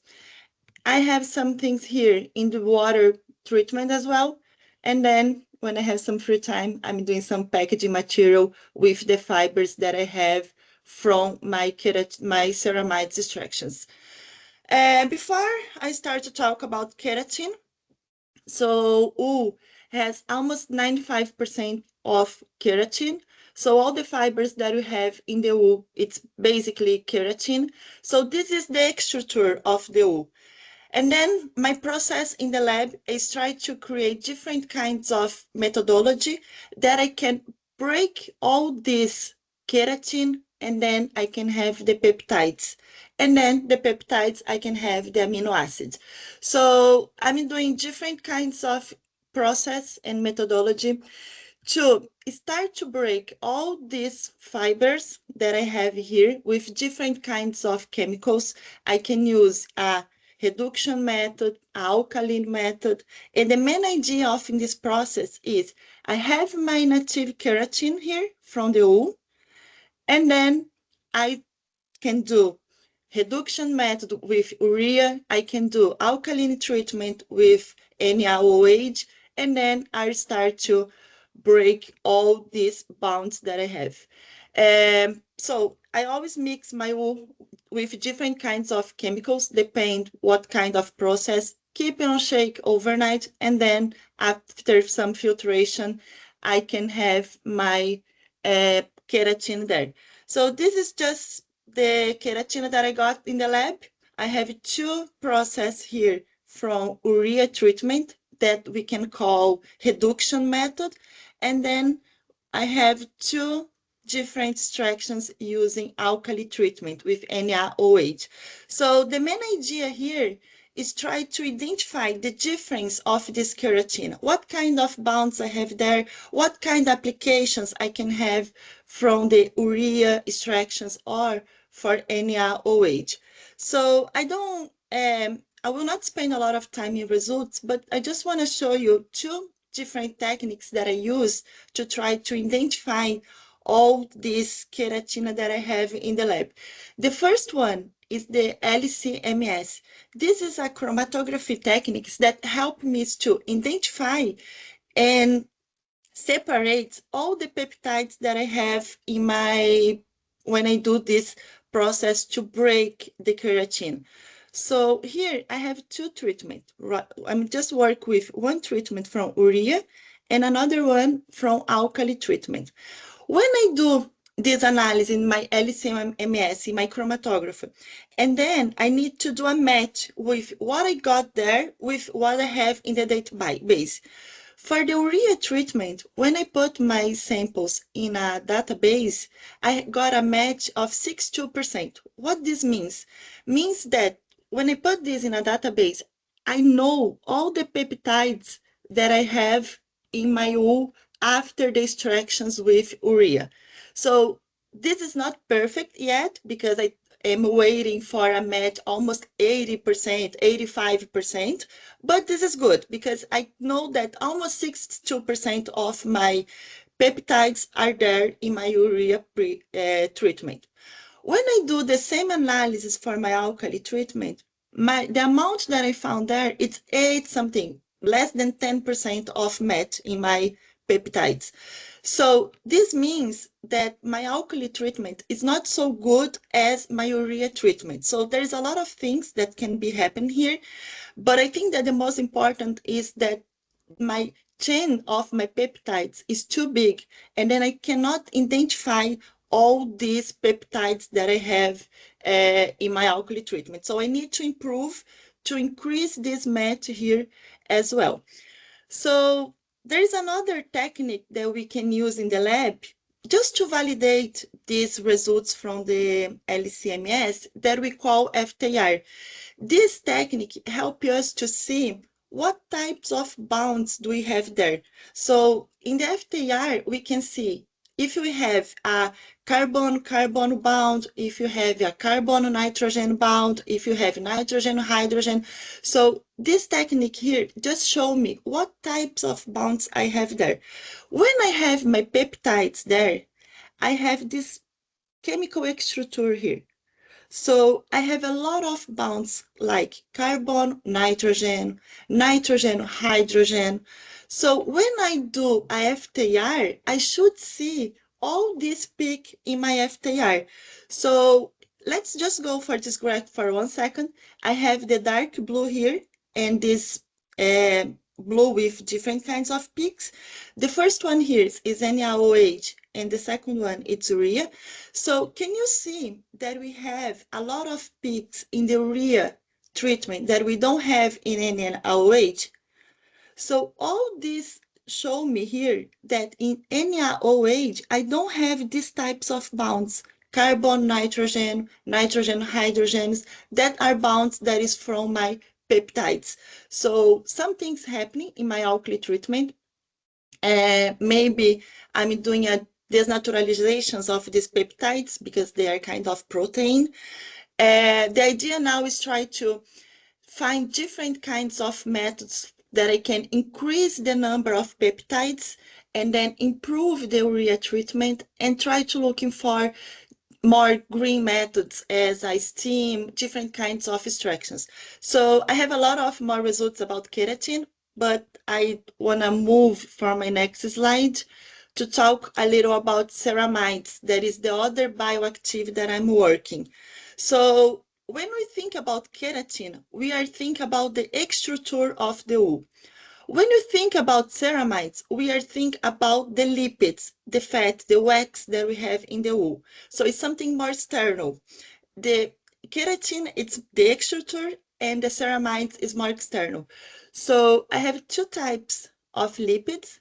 I have some things here in the water treatment as well. And then when I have some free time, I'm doing some packaging material with the fibers that I have from my ceramides extractions. Before I start to talk about keratin, so wool has almost 95% of keratin. So all the fibers that we have in the wool, it's basically keratin. So this is the structure of the wool. And then my process in the lab is try to create different kinds of methodology that I can break all this keratin, and then I can have the peptides. And then the peptides, I can have the amino acids. So I'm doing different kinds of process and methodology to start to break all these fibers that I have here with different kinds of chemicals. I can use a reduction method, alkaline method. And the main idea of in this process is I have my native keratin here from the wool, and then I can do reduction method with urea. I can do alkaline treatment with NaOH, and then I start to break all these bonds that I have. So I always mix my wool with different kinds of chemicals, depend what kind of process, keep it on shake overnight, and then after some filtration, I can have my keratin there. So this is just the keratin that I got in the lab. I have two processes here from urea treatment that we can call reduction method. And then I have two different extractions using alkali treatment with NaOH. So the main idea here is try to identify the difference of this keratin. What kind of bonds I have there, what kind of applications I can have from the urea extractions or for NaOH. So I will not spend a lot of time in results, but I just want to show you two different techniques that I use to try to identify all these keratin that I have in the lab. The first one is the LC-MS. This is a chromatography technique that help me to identify and separate all the peptides that I have in when I do this process to break the keratin. So here I have two treatments. I'm just work with one treatment from urea and another one from alkali treatment. When I do this analysis in my LC-MS, in my chromatographer, and then I need to do a match with what I got there with what I have in the database. For the urea treatment, when I put my samples in a database, I got a match of 62%. What this means? Means that when I put this in a database, I know all the peptides that I have in my wool after the extractions with urea. So this is not perfect yet because I am waiting for a match almost 80%, 85%, but this is good because I know that almost 62% of my peptides are there in my urea treatment. When I do the same analysis for my alkali treatment, the amount that I found there, it's 8 something, less than 10% of match in my peptides. So this means that my alkali treatment is not so good as my urea treatment. So there's a lot of things that can be happening here, but I think that the most important is that my chain of my peptides is too big, and then I cannot identify all these peptides that I have in my alkali treatment. So I need to improve to increase this match here as well. So there's another technique that we can use in the lab just to validate these results from the LC-MS that we call FTIR. This technique helps us to see what types of bonds do we have there. So in the FTIR, we can see if we have a carbon-carbon bond, if you have a carbon-nitrogen bond, if you have nitrogen-hydrogen. So this technique here just show me what types of bonds I have there. When I have my peptides there, I have this chemical structure here. So I have a lot of bonds like carbon, nitrogen, nitrogen, hydrogen. So when I do a FTIR, I should see all this peak in my FTR. So let's just go for this graph for 1 second. I have the dark blue here and this blue with different kinds of peaks. The first one here is NaOH, and the second one is urea. So can you see that we have a lot of peaks in the urea treatment that we don't have in NaOH? So all this show me here that in NaOH, I don't have these types of bonds, carbon, nitrogen, nitrogen, hydrogens, that are bonds that is from my peptides. So something's happening in my alkali treatment. Maybe I'm doing a desnaturalizations of these peptides because they are kind of protein. The idea now is try to find different kinds of methods that I can increase the number of peptides and then improve the urea treatment and try to looking for more green methods as I steam, different kinds of extractions. So I have a lot of more results about keratin, but I want to move for my next slide to talk a little about ceramides. That is the other bioactive that I'm working. So when we think about keratin, we are thinking about the extrutor of the wool. When you think about ceramides, we are thinking about the lipids, the fat, the wax that we have in the wool. So it's something more external. The keratin, it's the extrutor, and the ceramides is more external. So I have two types of lipids.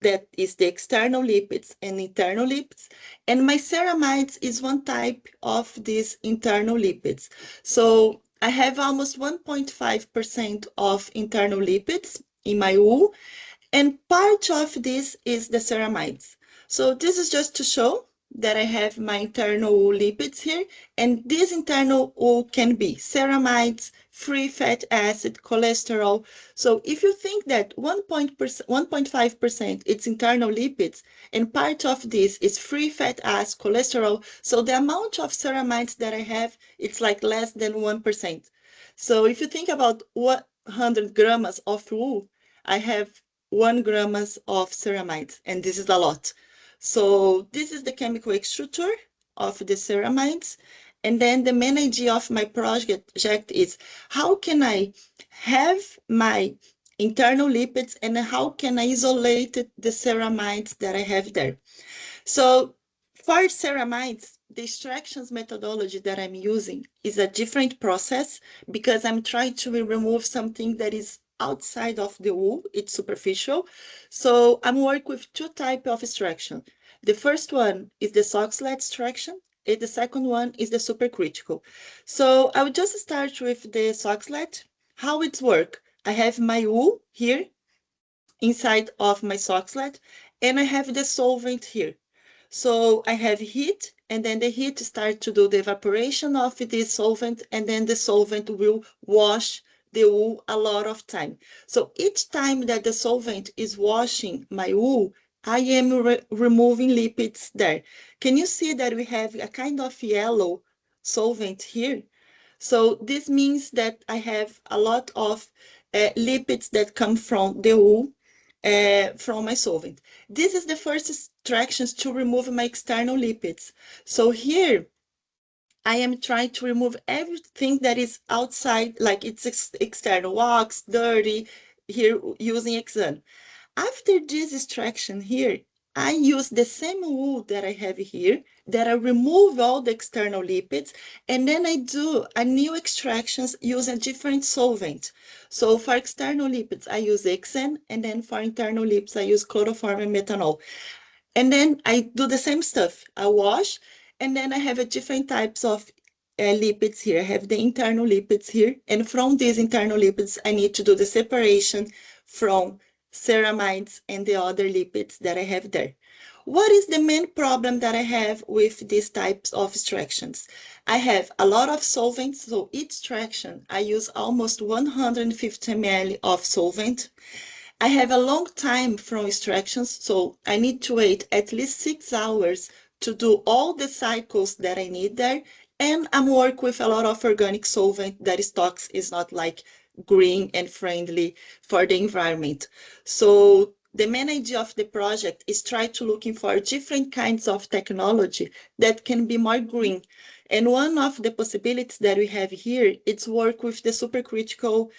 That is the external lipids and internal lipids. And my ceramides is one type of these internal lipids. So I have almost 1.5% of internal lipids in my wool, and part of this is the ceramides. So this is just to show that I have my internal wool lipids here, and this internal wool can be ceramides, free fat acid, cholesterol. So if you think that 1.5% it's internal lipids, and part of this is free fat acid, cholesterol, so the amount of ceramides that I have, it's like less than 1%. So if you think about 100 grams of wool, I have 1 grams of ceramides, and this is a lot. So this is the chemical extrutor of the ceramides. And then the main idea of my project is how can I have my internal lipids and how can I isolate the ceramides that I have there. So for ceramides, the extractions methodology that I'm using is a different process because I'm trying to remove something that is outside of the wool, it's superficial. So I'm working with two types of extraction. The first one is the Soxhlet extraction, and the second one is the supercritical. So I will just start with the Soxhlet. How it works? I have my wool here inside of my Soxhlet, and I have the solvent here. So I have heat, and then the heat starts to do the evaporation of the solvent, and then the solvent will wash the wool a lot of time. So each time that the solvent is washing my wool, I am removing lipids there. Can you see that we have a kind of yellow solvent here? So this means that I have a lot of lipids that come from the wool, from my solvent. This is the first extractions to remove my external lipids. So here, I am trying to remove everything that is outside, like it's external, wax, dirty, here using Exan. After this extraction here, I use the same wool that I have here, that I remove all the external lipids, and then I do a new extractions using a different solvent. So for external lipids, I use Exan, and then for internal lipids, I use chloroform and methanol. And then I do the same stuff. I wash, and then I have a different types of lipids here. I have the internal lipids here, and from these internal lipids, I need to do the separation from ceramides and the other lipids that I have there. What is the main problem that I have with these types of extractions? I have a lot of solvents, so each extraction, I use almost 150 ml of solvent. I have a long time from extractions, so I need to wait at least 6 hours to do all the cycles that I need there. And I'm working with a lot of organic solvent that is toxic, is not like green and friendly for the environment. So the main idea of the project is try to looking for different kinds of technology that can be more green. And one of the possibilities that we have here is work with the supercritical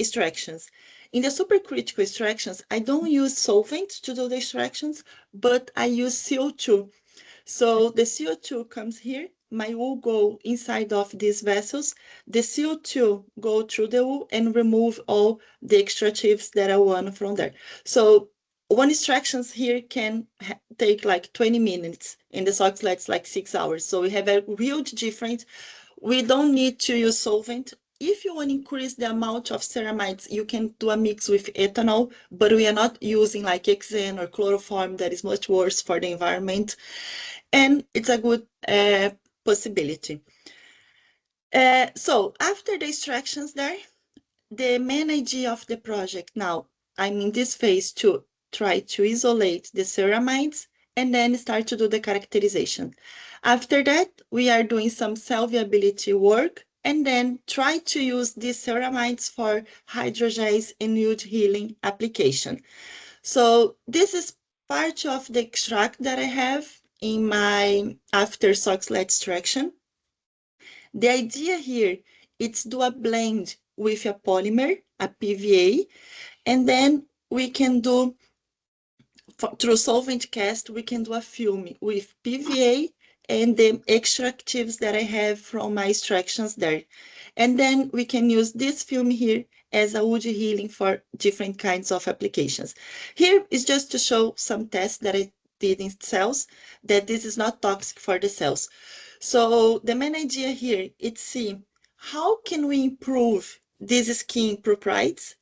extractions. In the supercritical extractions, I don't use solvent to do the extractions, but I use CO2. So the CO2 comes here, my wool go inside of these vessels, the CO2 go through the wool and remove all the extractives that I want from there. So one extractions here can take like 20 minutes, in the Soxhlet like 6 hours. So we have a huge difference. We don't need to use solvent. If you want to increase the amount of ceramides, you can do a mix with ethanol, but we are not using like hexane or chloroform that is much worse for the environment. And it's a good possibility. So after the extractions there, the main idea of the project now, I'm in this phase to try to isolate the ceramides and then start to do the characterization. After that, we are doing some cell viability work and then try to use these ceramides for hydrogels and wood healing application. So this is part of the extract that I have in my after Soxhlet extraction. The idea here is to do a blend with a polymer, a PVA, and then we can do, through solvent cast, we can do a film with PVA and the extractives that I have from my extractions there. And then we can use this film here as a wood healing for different kinds of applications. Here is just to show some tests that I did in cells, that this is not toxic for the cells. So the main idea here is see how can we improve these skin properties.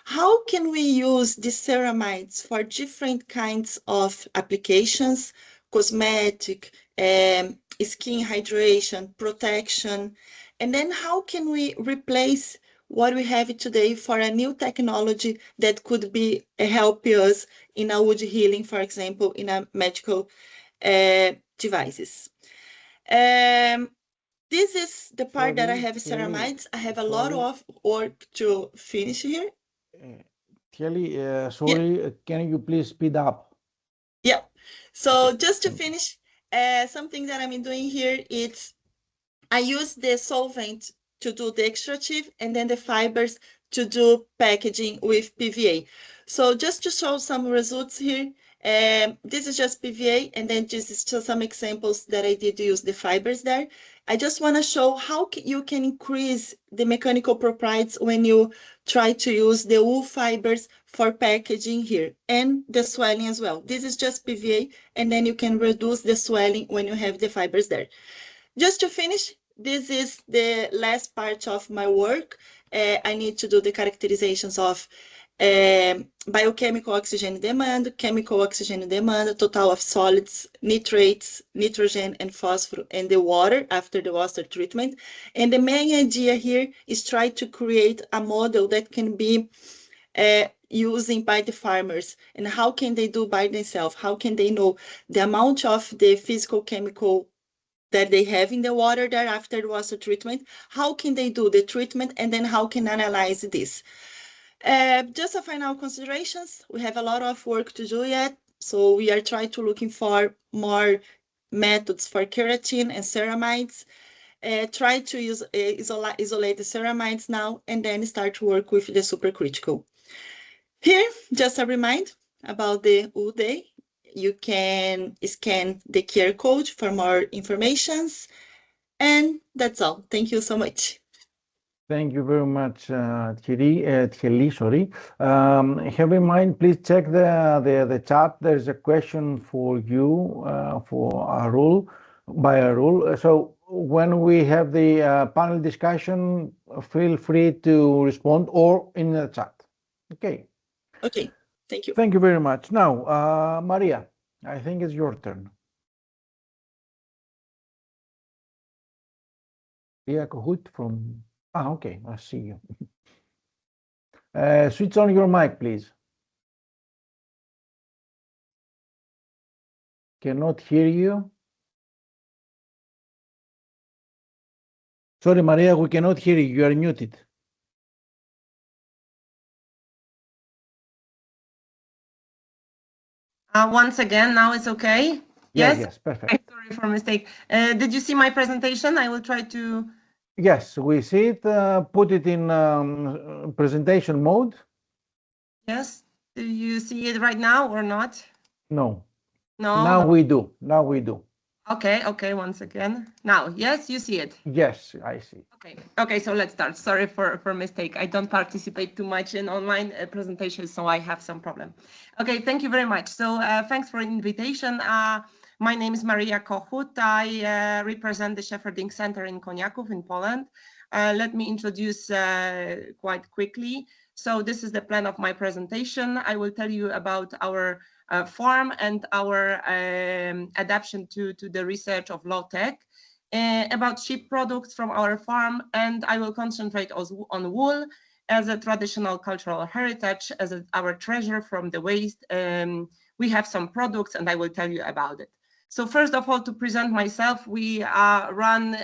How can we use the ceramides for different kinds of applications, cosmetic, skin hydration, protection, and then how can we replace what we have today for a new technology that could be help us in a wood healing, for example, in a medical devices. This is the part that I have ceramides. I have a lot of work to finish here. Kelly, sorry, can you please speed up? Yeah. So just to finish, something that I'm doing here is I use the solvent to do the extractive and then the fibers to do packaging with PVA. So just to show some results here, this is just PVA and then this is just some examples that I did use the fibers there. I just want to show how you can increase the mechanical properties when you try to use the wool fibers for packaging here and the swelling as well. This is just PVA and then you can reduce the swelling when you have the fibers there. Just to finish, this is the last part of my work. I need to do the characterizations of biochemical oxygen demand, chemical oxygen demand, total of solids, nitrates, nitrogen, and phosphorus, and the water after the water treatment. And the main idea here is try to create a model that can be using by the farmers. And how can they do by themselves? How can they know the amount of the physical chemical that they have in the water there after the water treatment? How can they do the treatment? And then how can analyze this? Just a final considerations. We have a lot of work to do yet. So we are trying to looking for more methods for keratin and ceramides. Try to use isolate the ceramides now and then start to work with the supercritical. Here, just a reminder about the wool day. You can scan the QR code for more informations. And that's all. Thank you so much. Thank you very much, Thierry, sorry. Have in mind, please check the chat. There's a question for you for Arul, by Arul. So when we have the panel discussion, feel free to respond or in the chat. Okay. Okay, thank you. Thank you very much. Now, Maria, I think it's your turn. Maria Kohut from... okay, I see you. Switch on your mic, please. Cannot hear you. Sorry, Maria, we cannot hear you. You are muted. Once again, now it's okay. Yeah, Yes. yes, perfect. Okay, sorry for mistake. Did you see my presentation? I will try to. Yes, we see it. Put it in presentation mode. Yes. Do you see it right now or not? No. No. Now we do. Now we do. Okay. Okay. Once again. Now, yes, you see it. Yes, I see. Okay. Okay. So let's start. Sorry for mistake. I don't participate too much in online presentations, so I have some problem. Okay. Thank you very much. So thanks for invitation. My name is Maria Kochut. I represent the Shepherding Center in Koniaków in Poland. Let me introduce quite quickly. So this is the plan of my presentation. I will tell you about our farm and our adaptation to the research of low tech, about sheep products from our farm, and I will concentrate on wool as a traditional cultural heritage, as our treasure from the waste. We have some products and I will tell you about it. So first of all, to present myself, we run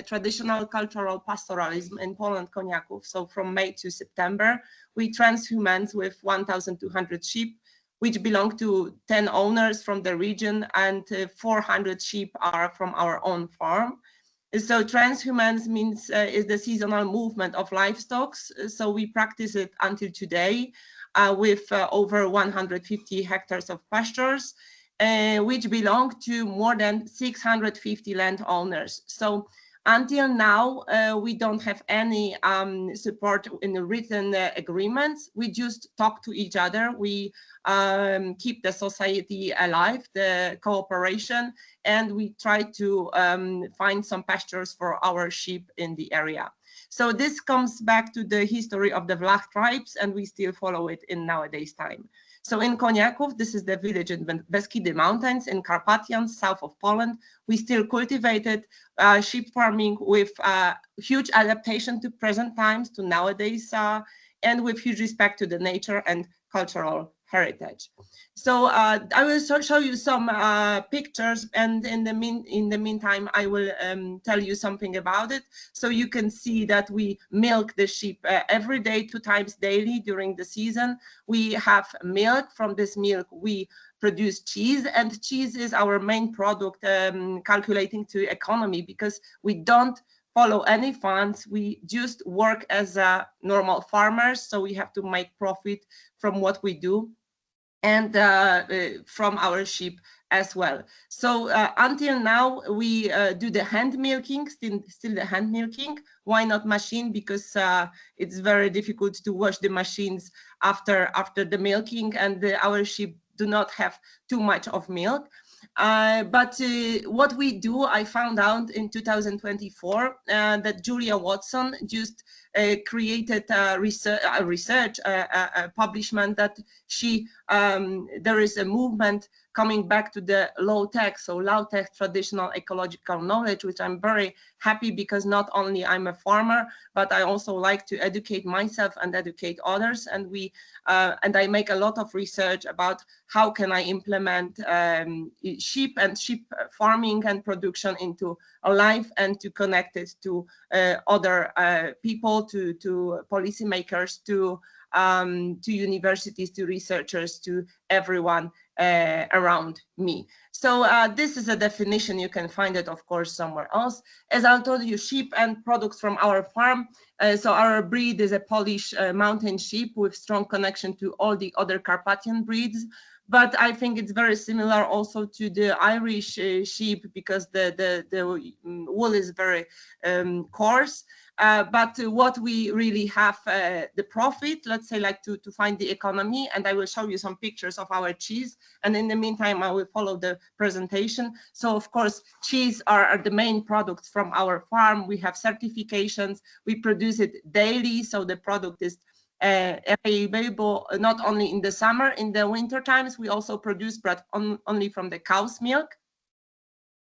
traditional cultural pastoralism in Poland, Koniaków. So from May to September, we transhumance with 1,200 sheep, which belong to 10 owners from the region, and 400 sheep are from our own farm. So transhumance means is the seasonal movement of livestock. So we practice it until today with over 150 hectares of pastures, which belong to more than 650 landowners. So until now, we don't have any support in the written agreements. We just talk to each other. We keep the society alive, the cooperation, and we try to find some pastures for our sheep in the area. So this comes back to the history of the Vlach tribes, and we still follow it in nowadays time. So in Koniaków, this is the village in Beskidy Mountains in Carpathians, south of Poland. We still cultivated sheep farming with huge adaptation to present times, to nowadays, and with huge respect to the nature and cultural heritage. So I will show you some pictures, and in the meantime, I will tell you something about it. So you can see that we milk the sheep every day, 2 times daily during the season. We have milk. From this milk, we produce cheese, and cheese is our main product, calculating to economy, because we don't follow any funds. We just work as normal farmers, so we have to make profit from what we do, and from our sheep as well. So until now, we do the hand milking, still the hand milking. Why not machine? Because it's very difficult to wash the machines after the milking, and our sheep do not have too much of milk. But what we do, I found out in 2024 that Julia Watson just created a research publishment that there is a movement coming back to the low tech, so low tech traditional ecological knowledge, which I'm very happy, because not only I'm a farmer, but I also like to educate myself and educate others. And I make a lot of research about how can I implement sheep farming and production into a life, and to connect it to other people, to policymakers, to universities, to researchers, to everyone around me. So this is a definition. You can find it, of course, somewhere else. As I told you, sheep and products from our farm. So our breed is a Polish mountain sheep with strong connection to all the other Carpathian breeds. But I think it's very similar also to the Irish sheep, because the wool is very coarse. But what we really have the profit, let's say, like to find the economy, and I will show you some pictures of our cheese, and in the meantime I will follow the presentation. So of course, cheese are the main products from our farm. We have certifications, we produce it daily, so the product is available not only in the summer. In the winter times we also produce bread only from the cow's milk.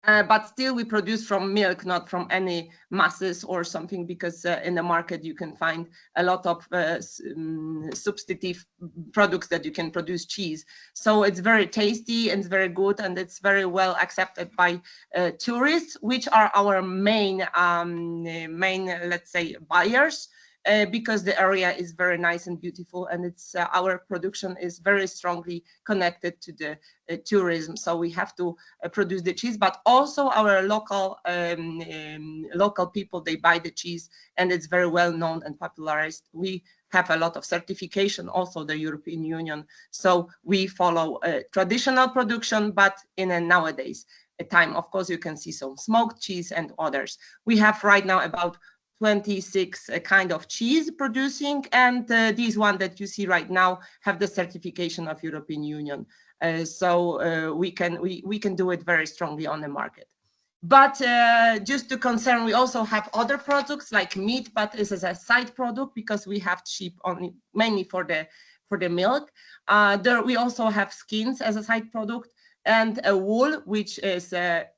But still we produce from milk, not from any masses or something, because in the market you can find a lot of substitute products that you can produce cheese. So it's very tasty and it's very good, and it's very well accepted by tourists, which are our main let's say, buyers. because the area is very nice and beautiful, and it's our production is very strongly connected to the tourism. So we have to produce the cheese, but also our local local people, they buy the cheese, and it's very well known and popularized. We have a lot of certification, also the European Union. So we follow traditional production, but in a nowadays time. Of course, you can see some smoked cheese and others. We have right now about 26 kind of cheese producing, and these one that you see right now have the certification of European Union. So we can do it very strongly on the market. But just to concern, we also have other products like meat, but this is a side product because we have sheep only mainly for the milk. There we also have skins as a side product, and a wool, which is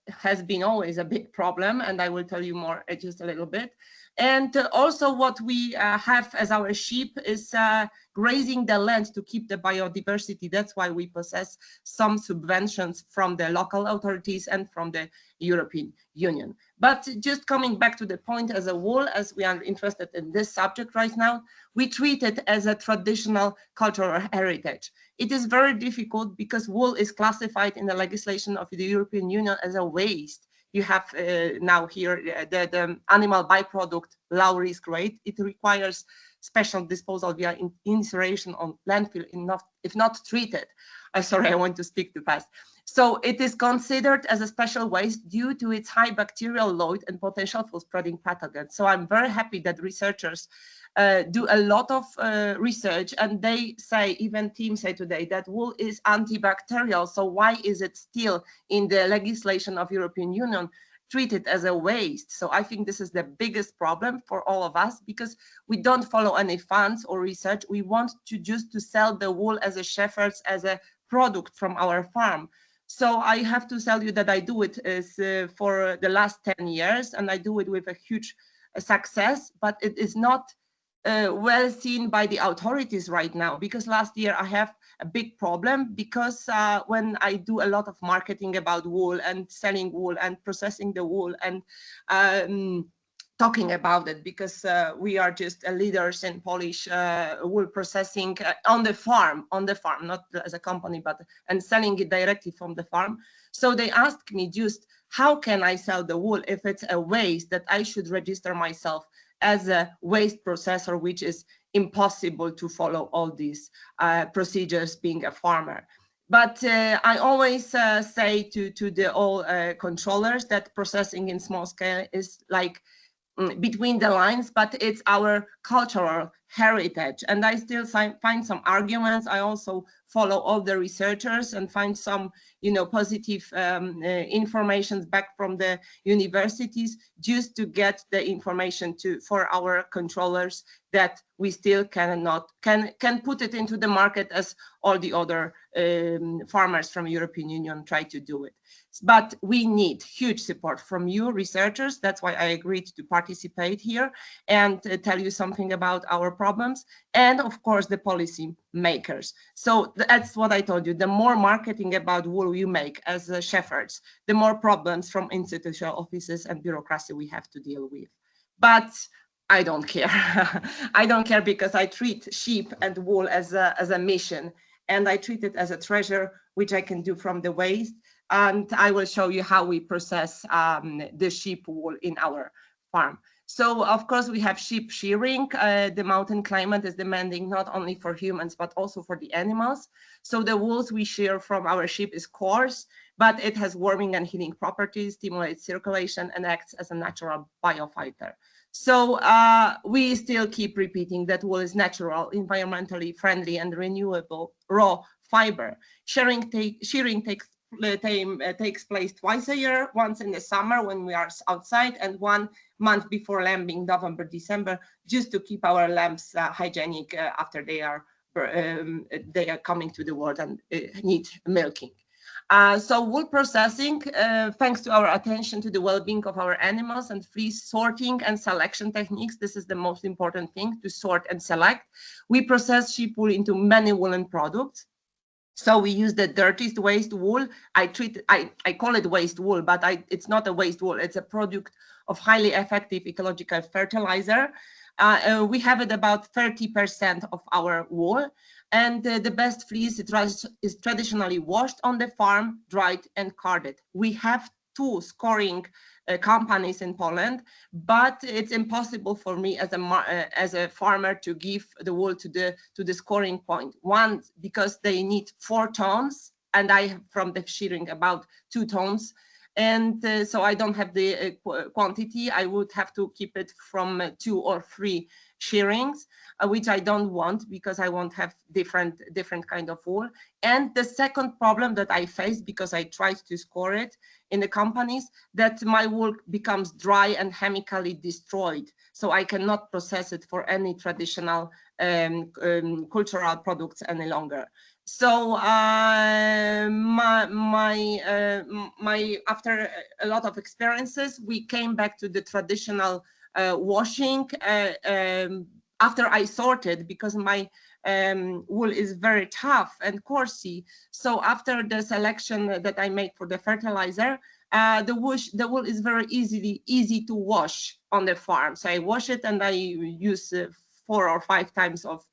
has been always a big problem, and I will tell you more just a little bit. And also what we have as our sheep is grazing the land to keep the biodiversity. That's why we possess some subventions from the local authorities and from the European Union. But just coming back to the point, as a wool, as we are interested in this subject right now, we treat it as a traditional cultural heritage. It is very difficult because wool is classified in the legislation of the European Union as a waste. You have now here the animal byproduct low risk rate. It requires special disposal via incineration on landfill if not treated. Sorry, I want to speak too fast. So it is considered as a special waste due to its high bacterial load and potential for spreading pathogens. So I'm very happy that researchers do a lot of research, and they say, even teams say today, that wool is antibacterial. So why is it still in the legislation of European Union treated as a waste? So I think this is the biggest problem for all of us, because we don't follow any funds or research. We want to just to sell the wool as a shepherds, as a product from our farm. So I have to tell you that I do it for the last 10 years, and I do it with a huge success, but it is not well seen by the authorities right now, because last year I have a big problem, because when I do a lot of marketing about wool and selling wool and processing the wool and talking about it, because we are just leaders in Polish wool processing on the farm, not as a company, but and selling it directly from the farm. So they asked me just, how can I sell the wool if it's a waste, that I should register myself as a waste processor, which is impossible to follow all these procedures being a farmer. But I always say to the all controllers that processing in small scale is like between the lines, but it's our cultural heritage. And I still find some arguments. I also follow all the researchers and find some, positive information back from the universities, just to get the information for our controllers that we still can put it into the market as all the other farmers from European Union try to do it. But we need huge support from you researchers. That's why I agreed to participate here and tell you something about our problems, and of course the policy makers. So that's what I told you. The more marketing about wool you make as shepherds, the more problems from institutional offices and bureaucracy we have to deal with. But I don't care. I don't care, because I treat sheep and wool as a mission, and I treat it as a treasure which I can do from the waste. And I will show you how we process the sheep wool in our farm. So of course we have sheep shearing. The mountain climate is demanding not only for humans, but also for the animals. So the wools we shear from our sheep is coarse, but it has warming and healing properties, stimulates circulation, and acts as a natural biofighter. So we still keep repeating that wool is natural, environmentally friendly, and renewable raw fiber. Shearing takes place twice a year, once in the summer when we are outside, and 1 month before lambing, November, December, just to keep our lambs hygienic after they are coming to the world and need milking. So wool processing, thanks to our attention to the well-being of our animals and free sorting and selection techniques, this is the most important thing, to sort and select. We process sheep wool into many woolen products. So we use the dirtiest waste wool. I call it waste wool, but it's not a waste wool. It's a product of highly effective ecological fertilizer. We have it about 30% of our wool, and the best fleece is traditionally washed on the farm, dried and carded. We have 2 scoring companies in Poland, but it's impossible for me as a farmer to give the wool to the scoring point. One, because they need 4 tons, and I have from the shearing about 2 tons. And so I don't have the quantity. I would have to keep it from 2 or 3 shearings, which I don't want, because I won't have different kind of wool. And the second problem that I faced, because I tried to score it in the companies, that my wool becomes dry and chemically destroyed. So I cannot process it for any traditional cultural products any longer. So after a lot of experiences, we came back to the traditional washing after I sorted, because my wool is very tough and coarsey. So after the selection that I made for the fertilizer, the wool is very easy to wash on the farm. So I wash it, and I use 4 or 5 times of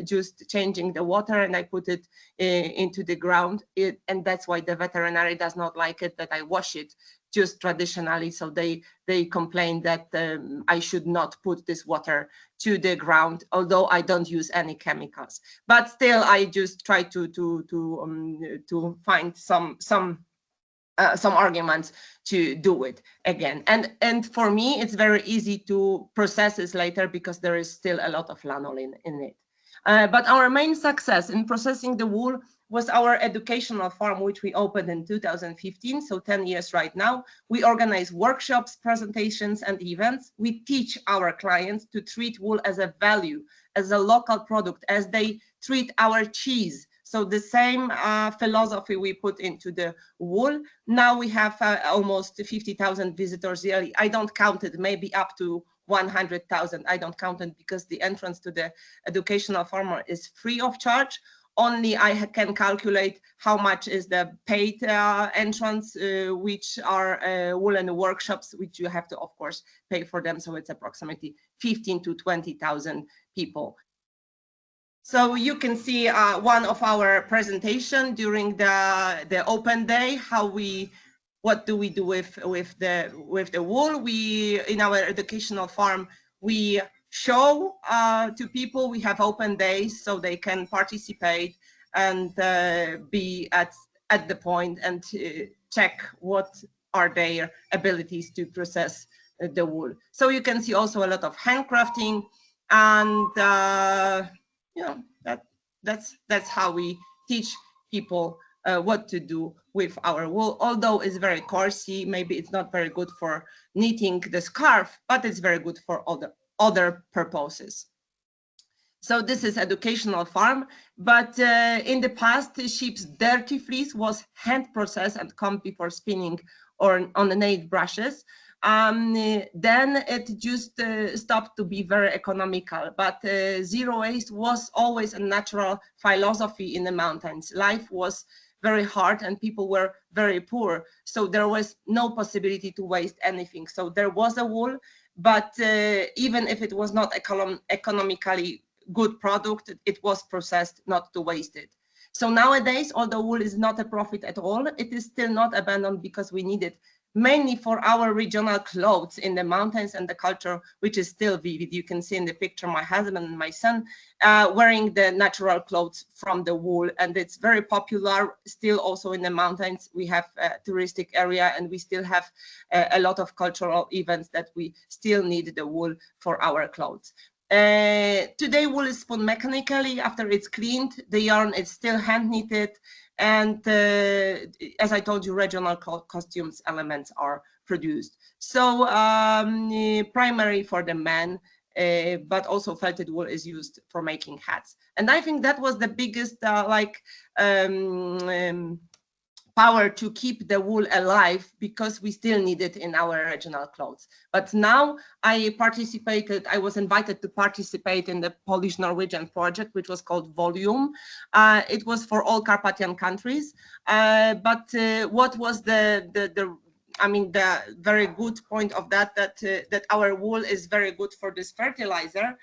just changing the water, and I put it into the ground. And that's why the veterinary does not like it, that I wash it just traditionally. So they complain that I should not put this water to the ground, although I don't use any chemicals. But still, I just try to find some arguments to do it again. And for me, it's very easy to process this later, because there is still a lot of lanolin in it. But our main success in processing the wool was our educational farm, which we opened in 2015, so 10 years right now. We organize workshops, presentations, and events. We teach our clients to treat wool as a value, as a local product, as they treat our cheese. So the same philosophy we put into the wool. Now we have almost 50,000 visitors yearly. I don't count it, maybe up to 100,000. I don't count it, because the entrance to the educational farm is free of charge. Only I can calculate how much is the paid entrance, which are woolen workshops, which you have to, of course, pay for them. So it's approximately 15 to 20,000 people. So you can see one of our presentation during the open day, what do we do with the wool. We, in our educational farm, we show to people. We have open days, so they can participate and be at the point and check what are their abilities to process the wool. So you can see also a lot of handcrafting, and you know, that's how we teach people what to do with our wool. Although it's very coarsey, maybe it's not very good for knitting the scarf, but it's very good for other purposes. So this is educational farm, but in the past, the sheep's dirty fleece was hand processed and combed before spinning or on the nail brushes. Then it just stopped to be very economical, but zero waste was always a natural philosophy in the mountains. Life was very hard and people were very poor, so there was no possibility to waste anything. So there was a wool, but even if it was not economically good product, it was processed not to waste it. So nowadays, although wool is not a profit at all, it is still not abandoned because we need it mainly for our regional clothes in the mountains and the culture, which is still vivid. You can see in the picture my husband and my son wearing the natural clothes from the wool, and it's very popular still also in the mountains. We have a touristic area and we still have a lot of cultural events that we still need the wool for our clothes. Today wool is spun mechanically after it's cleaned. The yarn is still hand knitted, and as I told you, regional costumes elements are produced. So primary for the men, but also felted wool is used for making hats. And I think that was the biggest power to keep the wool alive, because we still need it in our regional clothes. But now I was invited to participate in the Polish-Norwegian project, which was called Volume. It was for all Carpathian countries. But what was I mean, the very good point of that our wool is very good for this fertilizer.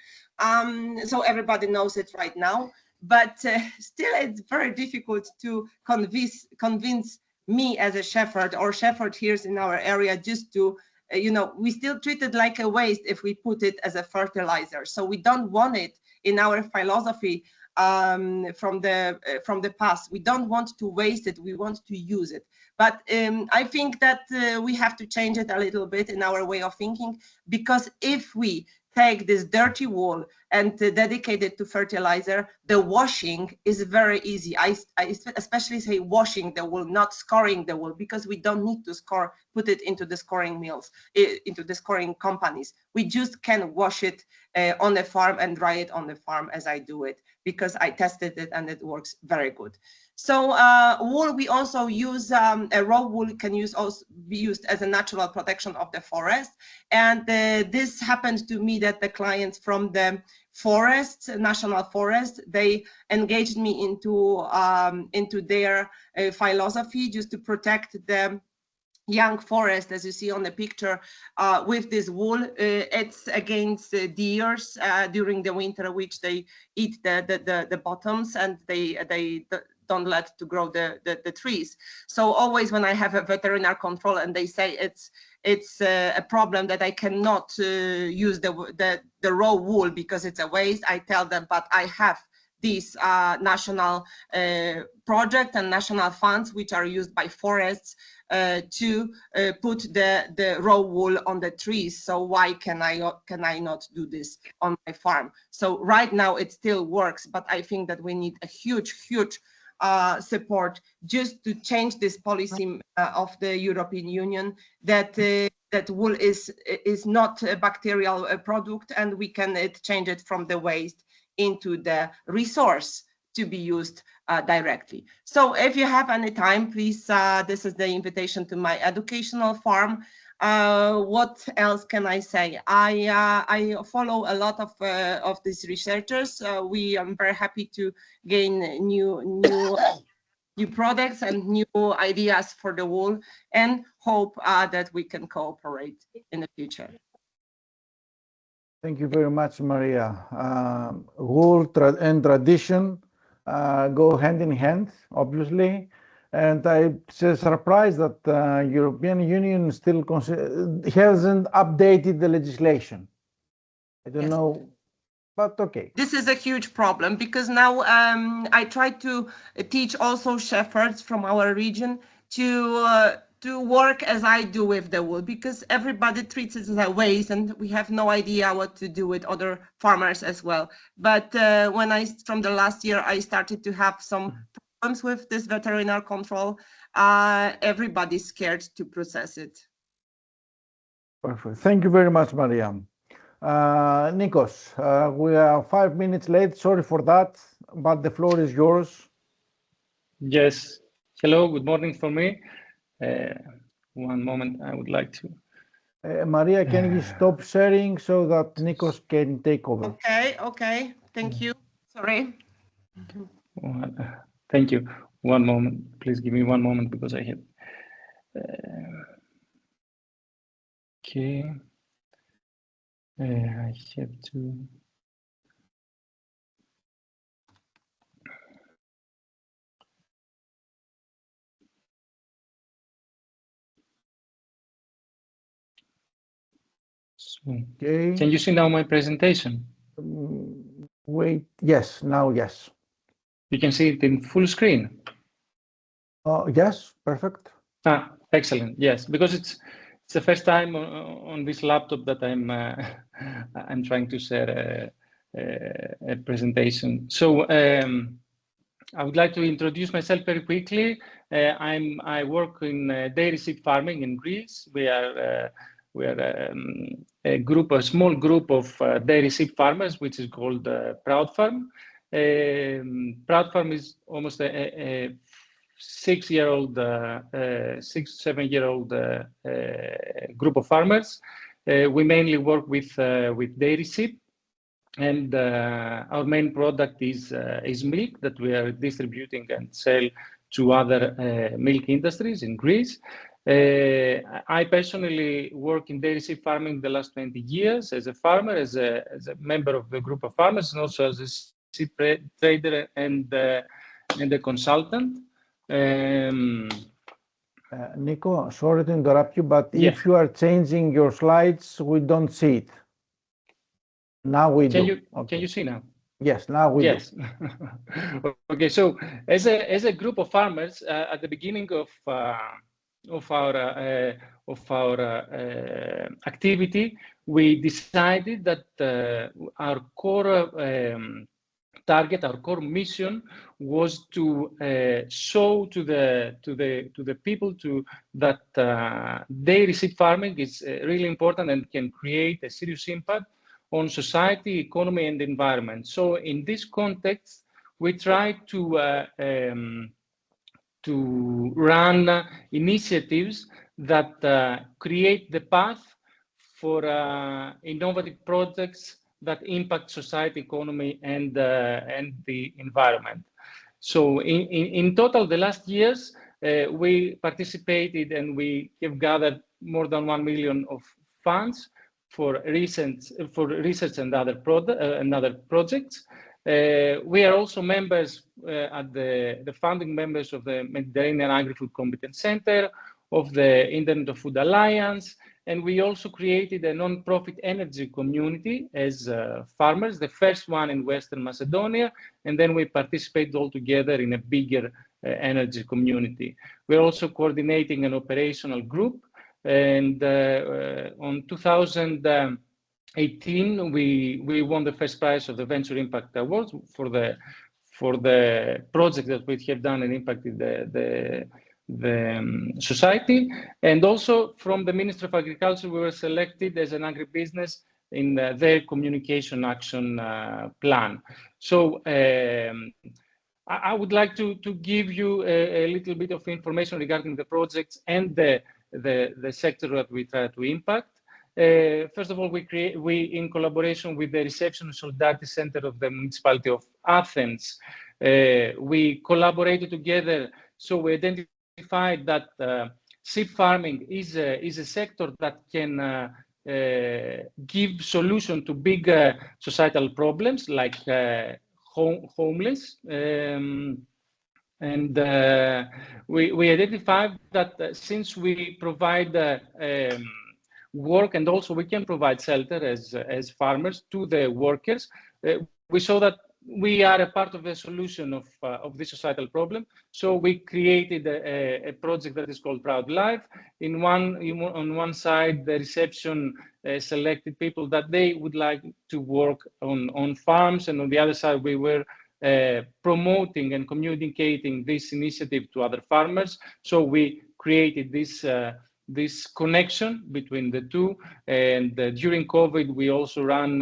So everybody knows it right now, but still it's very difficult to convince me as a shepherd or shepherd here in our area just to, you know, we still treat it like a waste if we put it as a fertilizer. So we don't want it in our philosophy from the past. We don't want to waste it, we want to use it. But I think that we have to change it a little bit in our way of thinking, because if we take this dirty wool and dedicate it to fertilizer, the washing is very easy. I especially say washing the wool, not scoring the wool, because we don't need to put it into the scoring mills, into the scoring companies. We just can wash it on the farm and dry it on the farm as I do it, because I tested it and it works very good. So wool, we also use a raw wool can also be used as a natural protection of the forest. And this happened to me that the clients from the forests, national forest, they engaged me into their philosophy just to protect the young forest, as you see on the picture, with this wool. It's against deers during the winter, which they eat the bottoms, and they don't let to grow the trees. So always when I have a veterinary control and they say it's a problem that I cannot use the raw wool because it's a waste, I tell them, but I have these national project and national funds which are used by forests to put the raw wool on the trees. So why can I not do this on my farm? So right now it still works, but I think that we need a huge support just to change this policy of the European Union that that wool is not a bacterial product, and we can change it from the waste into the resource to be used directly. So if you have any time, please, this is the invitation to my educational farm. What else can I say? I follow a lot of these researchers. We are very happy to gain new products and new ideas for the wool, and hope that we can cooperate in the future. Thank you very much, Maria. Wool and tradition go hand in hand, obviously, and I'm surprised that the European Union still hasn't updated the legislation. I don't know, but okay. This is a huge problem, because now I try to teach also shepherds from our region to work as I do with the wool, because everybody treats it as a waste and we have no idea what to do with other farmers as well. But when from the last year, I started to have some problems with this veterinary control, everybody's scared to process it. Perfect. Thank you very much, Maria. Nikos, we are 5 minutes late. Sorry for that, but the floor is yours. Yes. Hello, good morning for me. One moment, I would like to. Maria, can you stop sharing so that Nikos can take over? Okay. Thank you. Sorry. Thank you. One moment, please give me one moment, because I have. Okay. I have to. Okay. Can you see now my presentation? Wait, yes, now yes. You can see it in full screen. Yes, perfect. Excellent. Yes, because it's the first time on this laptop that I'm trying to share a presentation. So I would like to introduce myself very quickly. I work in dairy sheep farming in Greece. We are a small group of dairy sheep farmers, which is called Proud Farm. Proud Farm is almost a 6-7-year-old group of farmers. We mainly work with dairy sheep, and our main product is milk that we are distributing and sell to other milk industries in Greece. I personally work in dairy sheep farming the last 20 years as a farmer, as a member of the group of farmers, and also as a sheep trader and a consultant. Nico, sorry to interrupt you, but Yeah. if you are changing your slides, we don't see it. Now we do. Can you see now? Yes, now we do. Okay, so as a group of farmers, at the beginning of our activity, we decided that our core target, our core mission, was to show to the people that dairy sheep farming is really important and can create a serious impact on society, economy, and environment. So in this context, we try to run initiatives that create the path for innovative projects that impact society, economy, and the environment. So in total, the last years, we participated and we have gathered more than 1 million of funds for research and other projects. We are also members at the founding members of the Mediterranean Agri-Food Competence Center, of the Internet of Food Alliance, and we also created a non-profit energy community as farmers, the first one in Western Macedonia, and then we participate all together in a bigger energy community. We're also coordinating an operational group, and on 2018, we won the first prize of the Venture Impact Awards for the project that we have done and impacted the society. And also from the Ministry of Agriculture, we were selected as an agribusiness in their communication action plan. So I would like to give you a little bit of information regarding the projects and the sector that we try to impact. First of all, we in collaboration with the Reception and Solidarity Center of the Municipality of Athens, we collaborated together. So we identified that sheep farming is a sector that can give solution to big societal problems like homeless. And we identified that since we provide work and also we can provide shelter as farmers to the workers, we saw that we are a part of the solution of this societal problem. So we created a project that is called Proud Life. On one side, the reception selected people that they would like to work on farms, and on the other side, we were promoting and communicating this initiative to other farmers. So we created this connection between the two. And during COVID, we also ran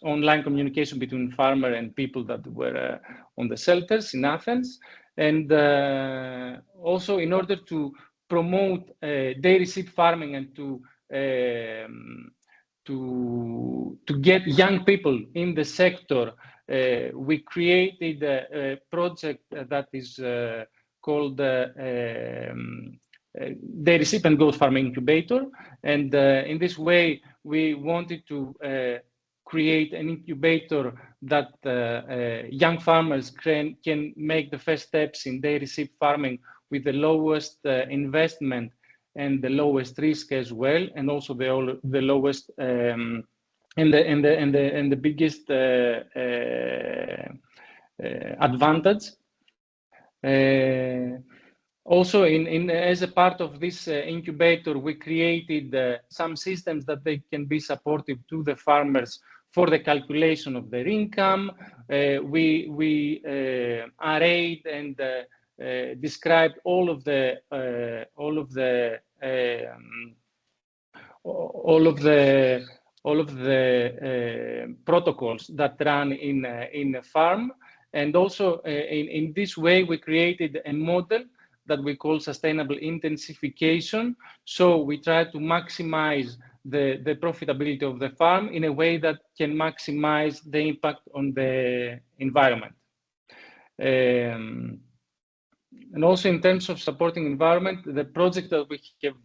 online communication between farmer and people that were on the shelters in Athens. And also in order to promote dairy sheep farming and to get young people in the sector, we created a project that is called Dairy Sheep and Goat Farming Incubator. And in this way, we wanted to create an incubator that young farmers can make the first steps in dairy sheep farming with the lowest investment and the lowest risk as well, and also the lowest and the biggest advantage. Also, as a part of this incubator, we created some systems that they can be supportive to the farmers for the calculation of their income. We arrayed and described all of the protocols that run in a farm, and also in this way we created a model that we call sustainable intensification. So we try to maximize the profitability of the farm in a way that can maximize the impact on the environment. And also in terms of supporting environment, the project that we have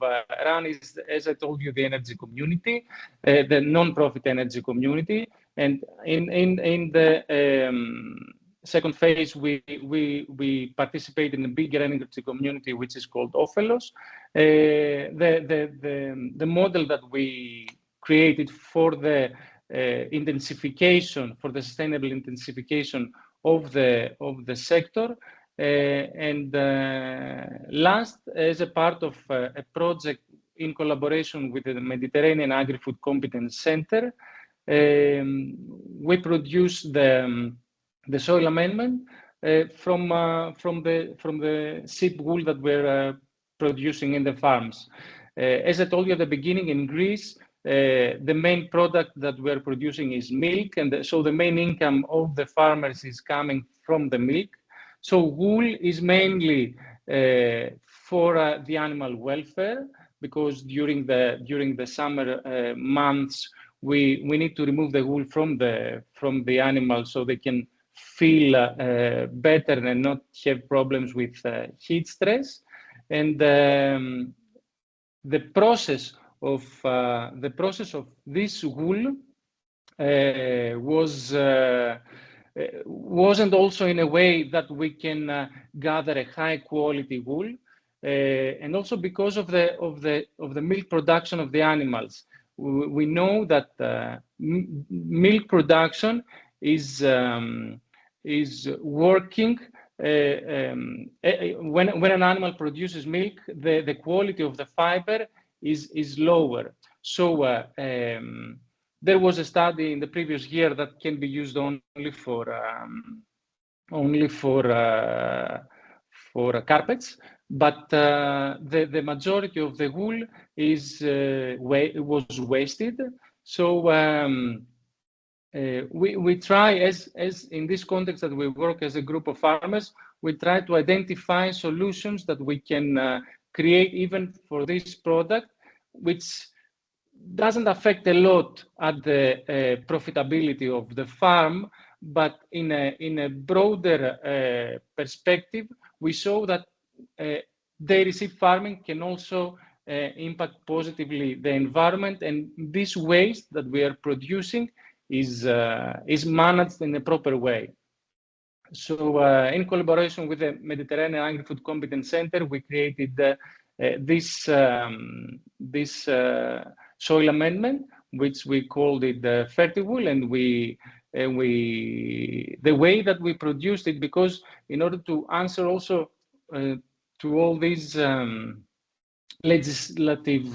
run is, as I told you, the energy community, the non-profit energy community. And in the second phase, we participate in a bigger energy community, which is called Ophelos. The model that we created for the intensification, for the sustainable intensification of the sector. Last, as a part of a project in collaboration with the Mediterranean Agri-Food Competence Center, we produce the soil amendment from the sheep wool that we're producing in the farms. As I told you at the beginning, in Greece, the main product that we're producing is milk, and so the main income of the farmers is coming from the milk. So wool is mainly for the animal welfare, because during the summer months we need to remove the wool from the animals so they can feel better and not have problems with heat stress. And the process of this wool wasn't also in a way that we can gather a high quality wool, and also because of the milk production of the animals. We know that milk production is working when an animal produces milk, the quality of the fiber is lower. So there was a study in the previous year that can be used only for carpets, but the majority of the wool was wasted. So we try, as in this context that we work as a group of farmers, we try to identify solutions that we can create even for this product, which doesn't affect a lot at the profitability of the farm, but in a broader perspective, we show that dairy sheep farming can also impact positively the environment, and this waste that we are producing is managed in a proper way. So in collaboration with the Mediterranean Agri-Food Competence Center, we created this soil amendment, which we called it Fertiwool, and the way that we produced it, because in order to answer also to all these legislative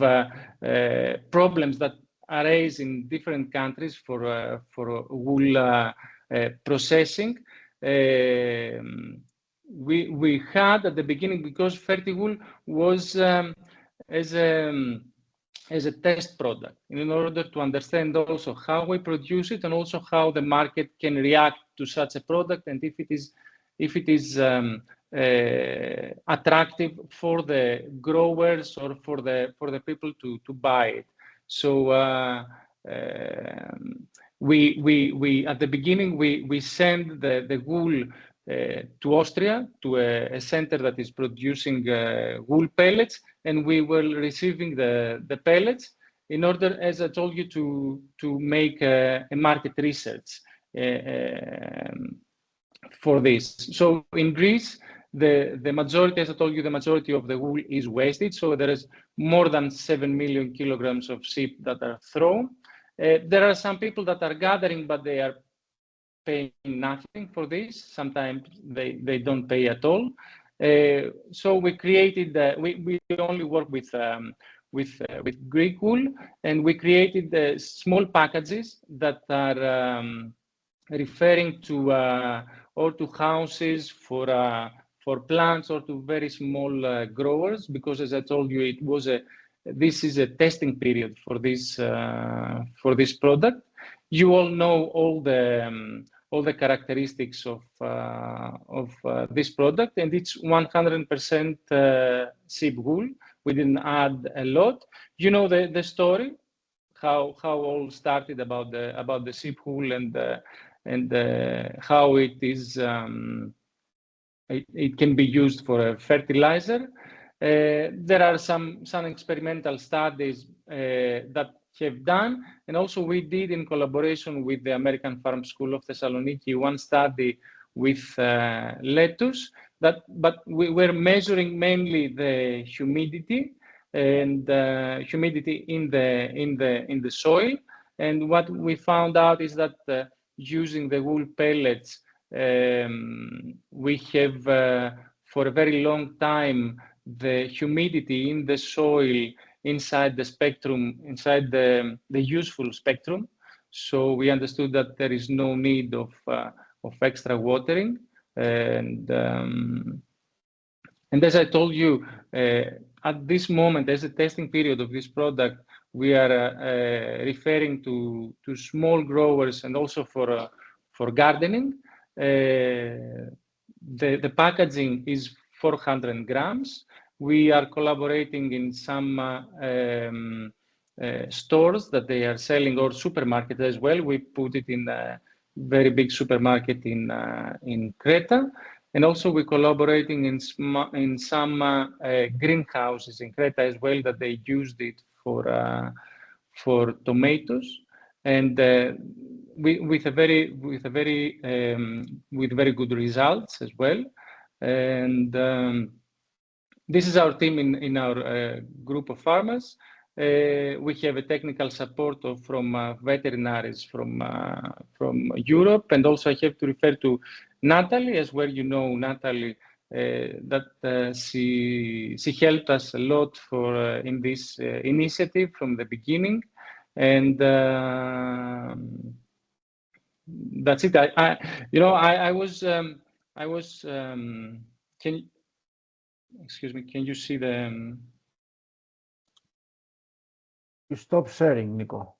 problems that arise in different countries for wool processing, we had at the beginning, because Fertiwool was as a test product, in order to understand also how we produce it and also how the market can react to such a product, and if it is attractive for the growers or for the people to buy it. So we at the beginning we send the wool to Austria, to a center that is producing wool pellets, and we were receiving the pellets in order, as I told you, to make a market research for this. So in Greece, the majority, as I told you, the majority of the wool is wasted. So there is more than 7 million kilograms of sheep that are thrown. There are some people that are gathering, but they are paying nothing for this. Sometimes they don't pay at all. So we created, we only work with Greek wool, and we created small packages that are referring to or to houses for plants or to very small growers, because as I told you, this is a testing period for this product. You all know all the characteristics of this product, and it's 100% sheep wool. We didn't add a lot. You know the story. how all started about the ship hull and how it is it can be used for a fertilizer. There are some experimental studies that have done, and also we did in collaboration with the American Farm School of Thessaloniki one study with lettuce, but we were measuring mainly the humidity and humidity in the soil. And what we found out is that using the wool pellets, we have for a very long time the humidity in the soil inside the spectrum, inside the useful spectrum. So we understood that there is no need of extra watering. And as I told you, at this moment, as a testing period of this product, we are referring to small growers and also for gardening. The packaging is 400 grams. We are collaborating in some stores that they are selling, or supermarkets as well. We put it in a very big supermarket in Creta. And also we're collaborating in some greenhouses in Creta as well, that they used it for tomatoes, and with very good results as well. And this is our team in our group of farmers. We have a technical support from veterinaries from Europe, and also I have to refer to Natalie, as well. You know Natalie, that she helped us a lot for in this initiative from the beginning, and that's it. I was excuse me, can you see the You stop sharing, Nico.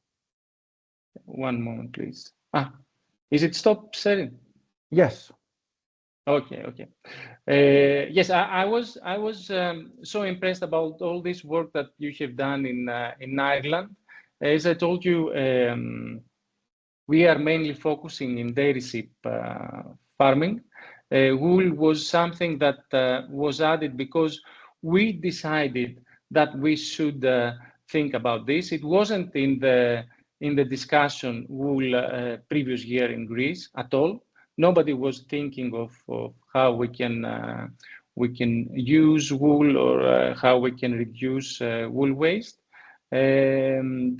one moment, please. Is it stop sharing? Yes. Okay. Yes, I was so impressed about all this work that you have done in Ireland. As I told you, we are mainly focusing in dairy sheep farming. Wool was something that was added because we decided that we should think about this. It wasn't in the discussion wool previous year in Greece at all. Nobody was thinking of how we can use wool, or how we can reduce wool waste. And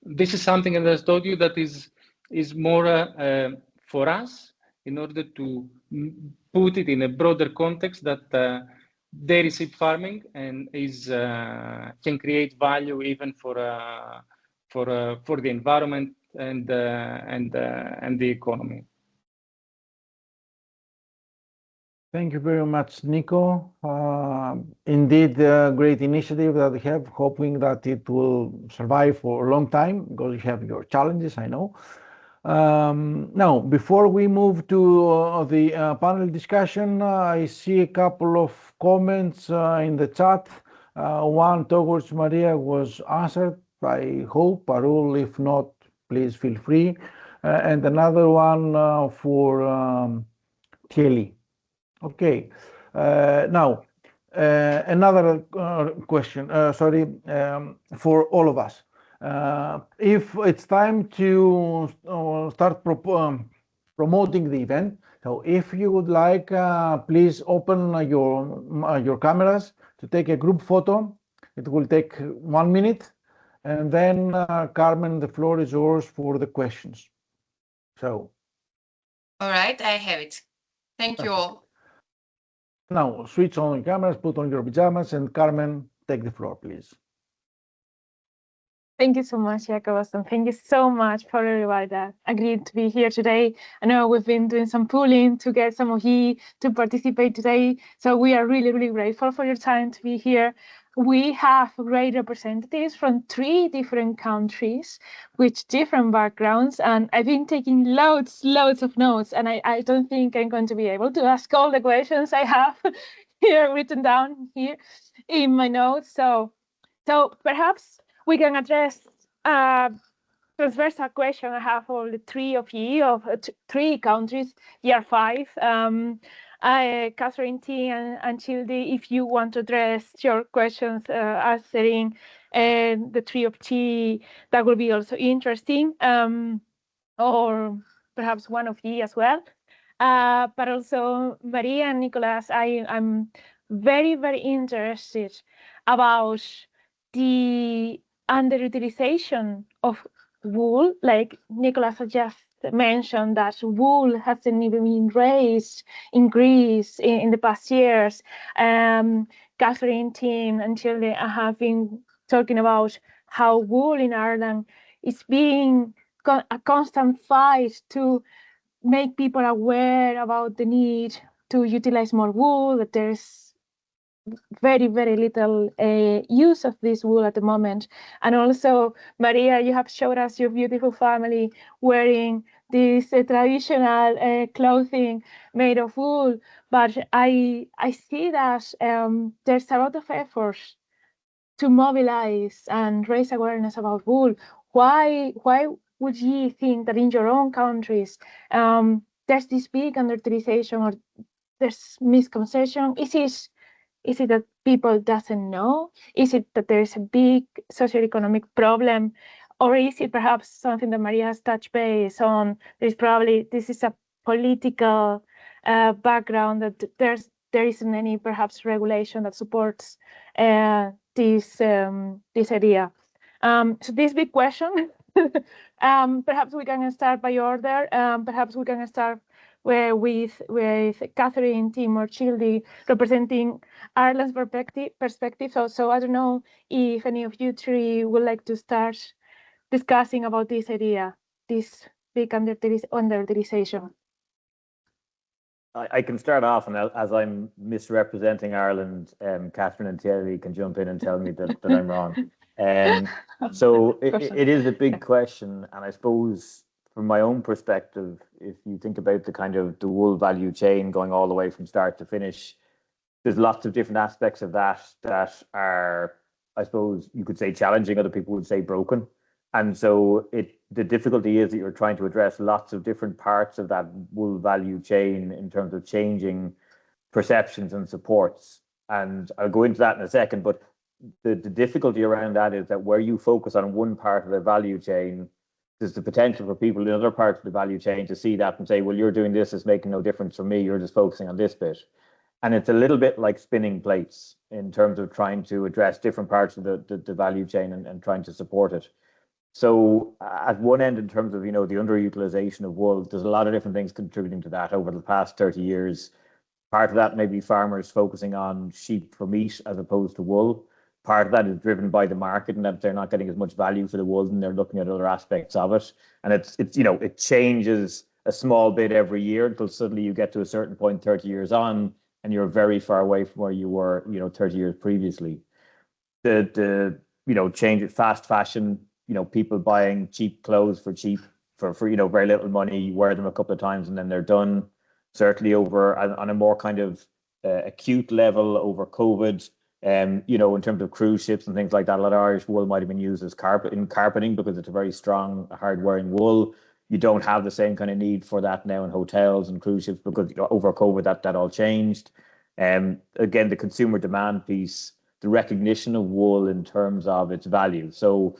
this is something, as I told you, that is more for us, in order to put it in a broader context, that dairy sheep farming and can create value even for the environment and the economy. Thank you very much, Nico. Indeed, a great initiative that we have, hoping that it will survive for a long time, because you have your challenges, I know. Now, before we move to the panel discussion, I see a couple of comments in the chat. One towards Maria was answered, I hope. Parul, if not, please feel free. And another one for Thierry. Okay. Now, another question, sorry, for all of us. If it's time to start promoting the event, so if you would like, please open your cameras to take a group photo. It will take 1 minute, and then Carmen, the floor is yours for the questions. So. All right, I have it. Thank you all. Now switch on your cameras, put on your pajamas, and Carmen, take the floor, please. Thank you so much, Jacobus, and thank you so much for everybody that agreed to be here today. I know we've been doing some pooling to get some of you to participate today, so we are really, really grateful for your time to be here. We have great representatives from 3 different countries with different backgrounds, and I've been taking loads of notes, and I don't think I'm going to be able to ask all the questions I have here written down here in my notes. So perhaps we can address transversal question I have for the three of you of 3 countries, year 5. Catherine T and Childe, if you want to address your questions answering the 3 of T, that would be also interesting. Or perhaps one of you as well. But also Maria and Nicolas, I'm very, very interested about the underutilization of wool. Like Nicolas just mentioned that wool hasn't even been raised in Greece in the past years. Catherine, Tim and Chile have been talking about how wool in Ireland is being a constant fight to make people aware about the need to utilize more wool, that there's very, very little use of this wool at the moment. And also, Maria, you have showed us your beautiful family wearing this traditional clothing made of wool. But I see that there's a lot of effort to mobilize and raise awareness about wool. Why would you think that in your own countries there's this big underutilization or there's misconception? Is it that people doesn't know? Is it that there's a big socioeconomic problem? Or is it perhaps something that Maria has touched base on? This is a political background, that there isn't any perhaps regulation that supports this idea. So this big question, perhaps we can start by order. Perhaps we can start with Catherine, Tim, or Childe representing Ireland's perspective. So I don't know if any of you 3 would like to start discussing about this idea, this big underutilization. I can start off, and as I'm misrepresenting Ireland, Catherine and Thierry can jump in and tell me that I'm wrong. So it is a big question, and I suppose from my own perspective, if you think about the kind of the wool value chain going all the way from start to finish, there's lots of different aspects of that are, I suppose you could say, challenging. Other people would say broken. And so the difficulty is that you're trying to address lots of different parts of that wool value chain in terms of changing perceptions and supports. And I'll go into that in a second, but the difficulty around that is that where you focus on one part of the value chain, there's the potential for people in other parts of the value chain to see that and say, well, you're doing this, it's making no difference for me, you're just focusing on this bit. And it's a little bit like spinning plates in terms of trying to address different parts of the value chain and trying to support it. So at one end, in terms of, the underutilization of wool, there's a lot of different things contributing to that over the past 30 years. Part of that may be farmers focusing on sheep for meat as opposed to wool. Part of that is driven by the market and that they're not getting as much value for the wool and they're looking at other aspects of it. And it changes a small bit every year until suddenly you get to a certain point 30 years on and you're very far away from where you were, 30 years previously. The change of fast fashion, people buying cheap clothes for cheap, for very little money, you wear them a couple of times and then they're done. Certainly on a more kind of acute level over COVID, in terms of cruise ships and things like that, a lot of Irish wool might have been used as carpeting because it's a very strong, hard-wearing wool. You don't have the same kind of need for that now in hotels and cruise ships because over COVID that all changed. Again, the consumer demand piece, the recognition of wool in terms of its value. So,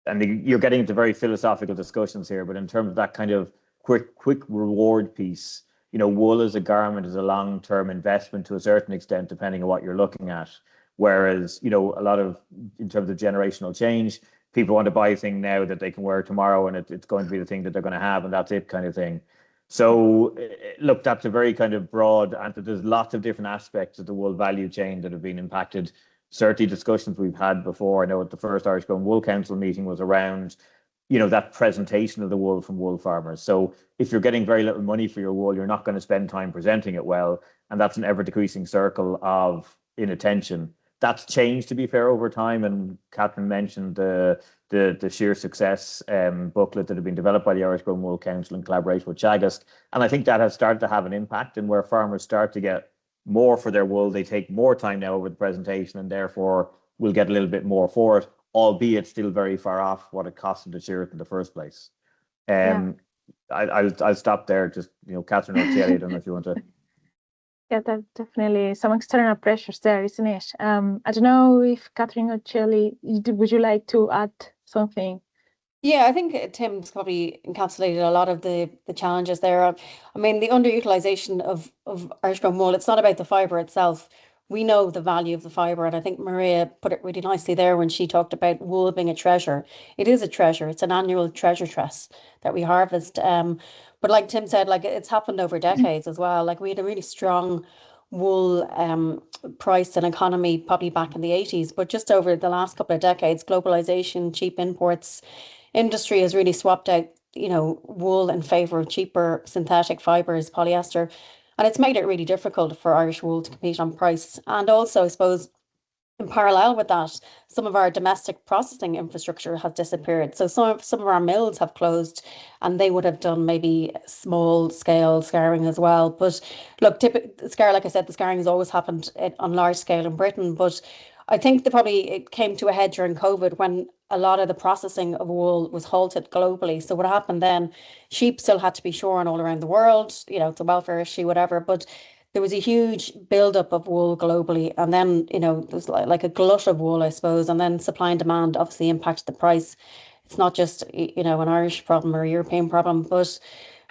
and you're getting into very philosophical discussions here, but in terms of that kind of quick reward piece, wool as a garment is a long-term investment to a certain extent, depending on what you're looking at. Whereas, a lot of, in terms of generational change, people want to buy a thing now that they can wear tomorrow and it's going to be the thing that they're going to have and that's it kind of thing. So look, that's a very kind of broad, and there's lots of different aspects of the wool value chain that have been impacted. Certainly discussions we've had before. I know at the first Irish Growing Wool Council meeting was around that presentation of the wool from wool farmers. So if you're getting very little money for your wool, you're not going to spend time presenting it well. And that's an ever decreasing circle of inattention. That's changed, to be fair, over time. And Catherine mentioned the Sheer Success booklet that had been developed by the Irish Growing Wool Council in collaboration with Teagasc. And I think that has started to have an impact, and where farmers start to get more for their wool, they take more time now over the presentation and therefore will get a little bit more for it. albeit still very far off what it costed to shear it in the first place. I'll stop there. Just, Catherine or Thierry, I don't know if you want to. Yeah, that definitely some external pressures there, isn't it? I don't know if Catherine or Thierry, would you like to add something? Yeah, I think Tim's probably encapsulated a lot of the challenges there. I mean, the underutilization of Irish grown wool, it's not about the fibre itself. We know the value of the fibre, and I think Maria put it really nicely there when she talked about wool being a treasure. It is a treasure. It's an annual treasure tress that we harvest. But like Tim said, like it's happened over decades as well. Like we had a really strong wool price and economy probably back in the 80s, but just over the last couple of decades, globalization, cheap imports, industry has really swapped out, wool in favor of cheaper synthetic fibers, polyester, and it's made it really difficult for Irish wool to compete on price. And also, I suppose, in parallel with that, some of our domestic processing infrastructure has disappeared. So some of our mills have closed, and they would have done maybe small scale scarring as well. But look, like I said, the scarring has always happened on large scale in Britain. But I think it came to a head during COVID when a lot of the processing of wool was halted globally. So what happened then, sheep still had to be shorn all around the world, it's a welfare issue, whatever. But there was a huge buildup of wool globally. And then, there was like a glut of wool, I suppose. And then supply and demand obviously impacted the price. It's not just, an Irish problem or a European problem, but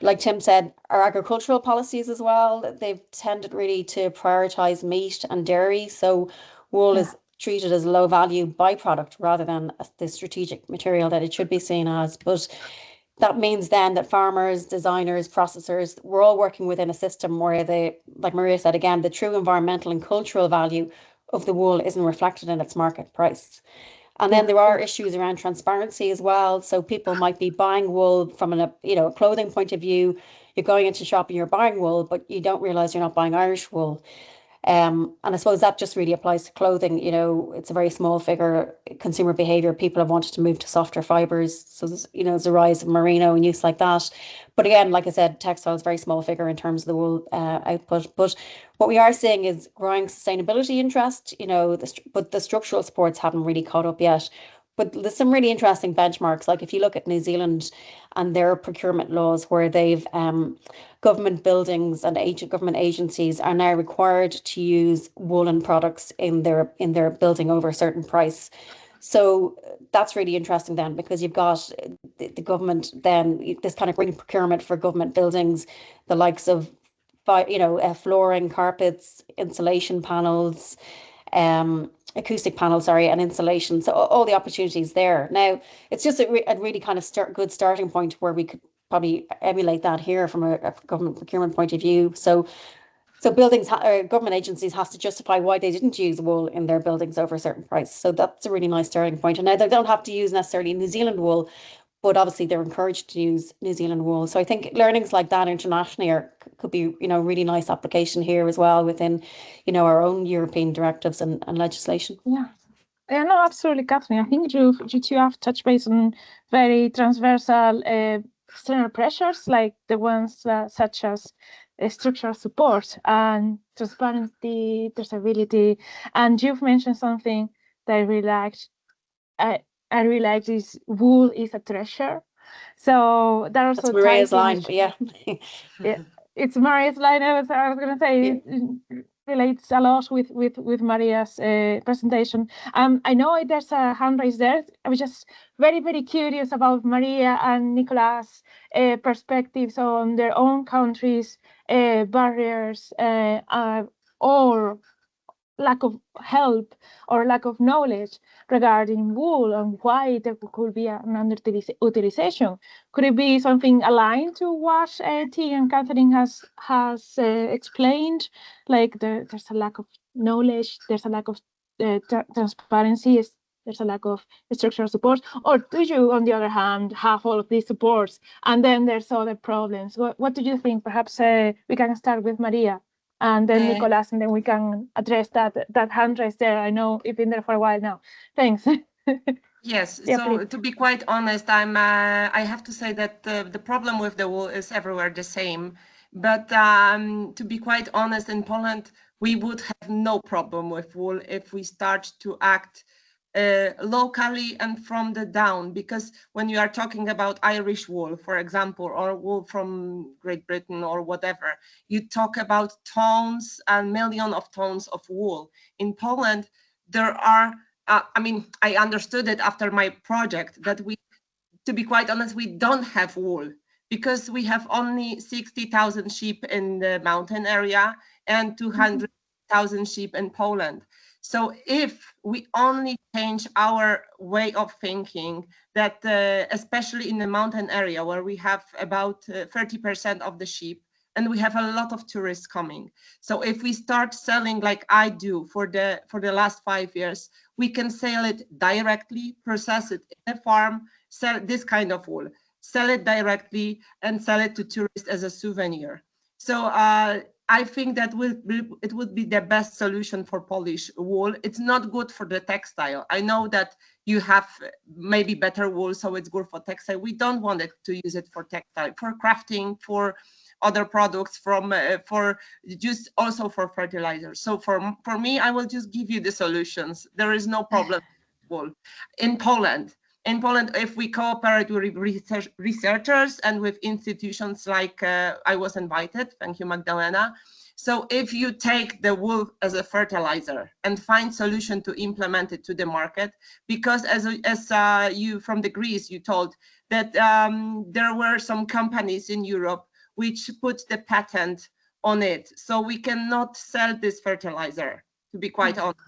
like Tim said, our agricultural policies as well, they've tended really to prioritise meat and dairy. So wool is treated as a low value byproduct rather than the strategic material that it should be seen as. But that means then that farmers, designers, processors, we're all working within a system where like Maria said again, the true environmental and cultural value of the wool isn't reflected in its market price. And then there are issues around transparency as well. So people might be buying wool from a clothing point of view. You're going into shop and you're buying wool, but you don't realize you're not buying Irish wool. And I suppose that just really applies to clothing. It's a very small figure consumer behavior. People have wanted to move to softer fibers. So there's a rise of merino and use like that. But again, like I said, textile is a very small figure in terms of the wool output. But what we are seeing is growing sustainability interest, but the structural supports haven't really caught up yet. But there's some really interesting benchmarks. Like if you look at New Zealand and their procurement laws, where they've government buildings and government agencies are now required to use woolen products in their building over a certain price. So that's really interesting then, because you've got the government then this kind of green procurement for government buildings, the likes of flooring, carpets, insulation panels, acoustic panels, and insulation. So all the opportunities there. Now, it's just a really kind of good starting point where we could probably emulate that here from a government procurement point of view. So buildings or government agencies has to justify why they didn't use wool in their buildings over a certain price. So that's a really nice starting point. And now they don't have to use necessarily New Zealand wool, but obviously they're encouraged to use New Zealand wool. So I think learnings like that internationally could be, really nice application here as well within, our own European directives and legislation. Yeah, no, absolutely, Catherine. I think you two have touched base on very transversal external pressures, like the ones such as structural support and transparency, traceability. And you've mentioned something that I really liked. I really like this: wool is a treasure. So that also That's Maria's line, but yeah. It's Maria's line. I was going to say it relates a lot with Maria's presentation. I know there's a hand raised there. I was just very, very curious about Maria and Nicolas' perspectives on their own countries' barriers or lack of help or lack of knowledge regarding wool and why there could be an underutilization. Could it be something aligned to what T and Catherine has explained? Like there's a lack of knowledge, there's a lack of transparency, there's a lack of structural support, or do you, on the other hand, have all of these supports and then there's other problems? What do you think? Perhaps we can start with Maria. And then Nicolas, and then we can address that hand raise there. I know you've been there for a while now. Thanks. Yes. Yeah, so please. To be quite honest, I have to say that the problem with the wool is everywhere the same. But to be quite honest, in Poland, we would have no problem with wool if we start to act locally and from the down, because when you are talking about Irish wool, for example, or wool from Great Britain or whatever, you talk about tons and millions of tons of wool. In Poland, there are, I mean, I understood it after my project that we, to be quite honest, we don't have wool because we have only 60,000 sheep in the mountain area and 200,000 sheep in Poland. So if we only change our way of thinking, that especially in the mountain area where we have about 30% of the sheep and we have a lot of tourists coming. So if we start selling like I do for the last 5 years, we can sell it directly, process it in a farm, sell this kind of wool, sell it directly and sell it to tourists as a souvenir. So I think that it would be the best solution for Polish wool. It's not good for the textile. I know that you have maybe better wool, so it's good for textile. We don't want it to use it for textile, for crafting, for other products, for just also for fertilizers. So for me, I will just give you the solutions. There is no problem with wool. In Poland, if we cooperate with researchers and with institutions like I was invited, thank you, Magdalena. So if you take the wool as a fertilizer and find solution to implement it to the market, because as you from the Greece, you told that there were some companies in Europe which put the patent on it. So we cannot sell this fertilizer, to be quite honest.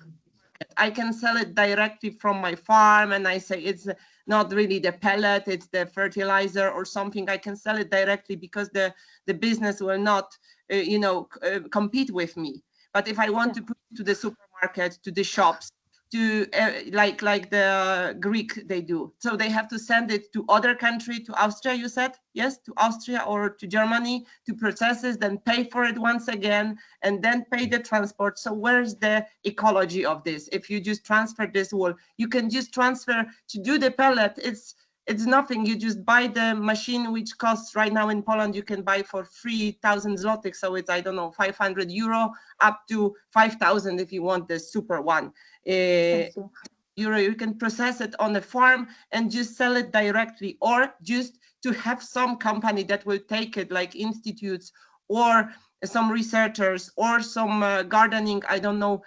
I can sell it directly from my farm and I say it's not really the pellet, it's the fertilizer or something. I can sell it directly because the business will not, compete with me. But if I want to put it to the supermarket, to the shops, to like the Greek they do, so they have to send it to other country, to Austria, you said? Yes, to Austria or to Germany to process it, then pay for it once again, and then pay the transport. So where's the ecology of this? If you just transfer this wool, you can just transfer to do the pellet. It's nothing. You just buy the machine, which costs right now in Poland, you can buy for 3,000 zlotys. So it's, I don't know, 500 euro up to 5,000 if you want the super one. Euro, you can process it on the farm and just sell it directly, or just to have some company that will take it, like institutes or some researchers or some gardening, I don't know,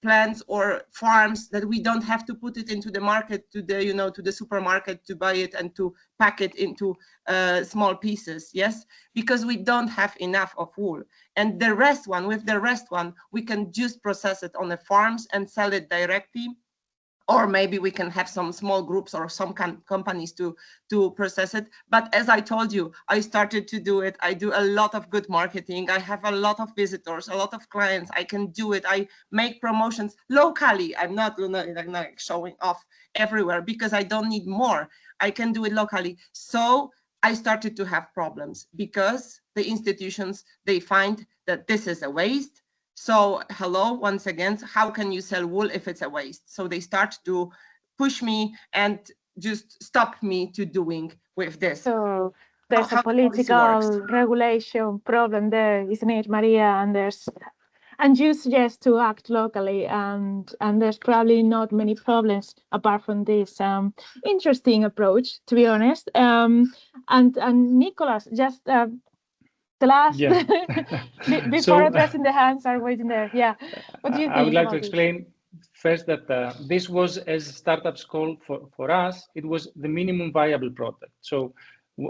plants or farms, that we don't have to put it into the market, to the to the supermarket to buy it and to pack it into small pieces. Yes, because we don't have enough of wool, and the rest one, we can just process it on the farms and sell it directly. Or maybe we can have some small groups or some companies to process it. But as I told you, I started to do it. I do a lot of good marketing. I have a lot of visitors, a lot of clients. I can do it. I make promotions locally. I'm not like showing off everywhere because I don't need more. I can do it locally. So I started to have problems because the institutions, they find that this is a waste. So hello, once again, how can you sell wool if it's a waste? So they start to push me and just stop me to doing with this. So there's a political regulation problem there, isn't it, Maria? And you suggest to act locally, and there's probably not many problems apart from this interesting approach, to be honest. And Nicholas, just the last, before addressing the hands are waiting there. Yeah, what do you think? I would like to explain first that this was, as startups call for us, it was the minimum viable product. So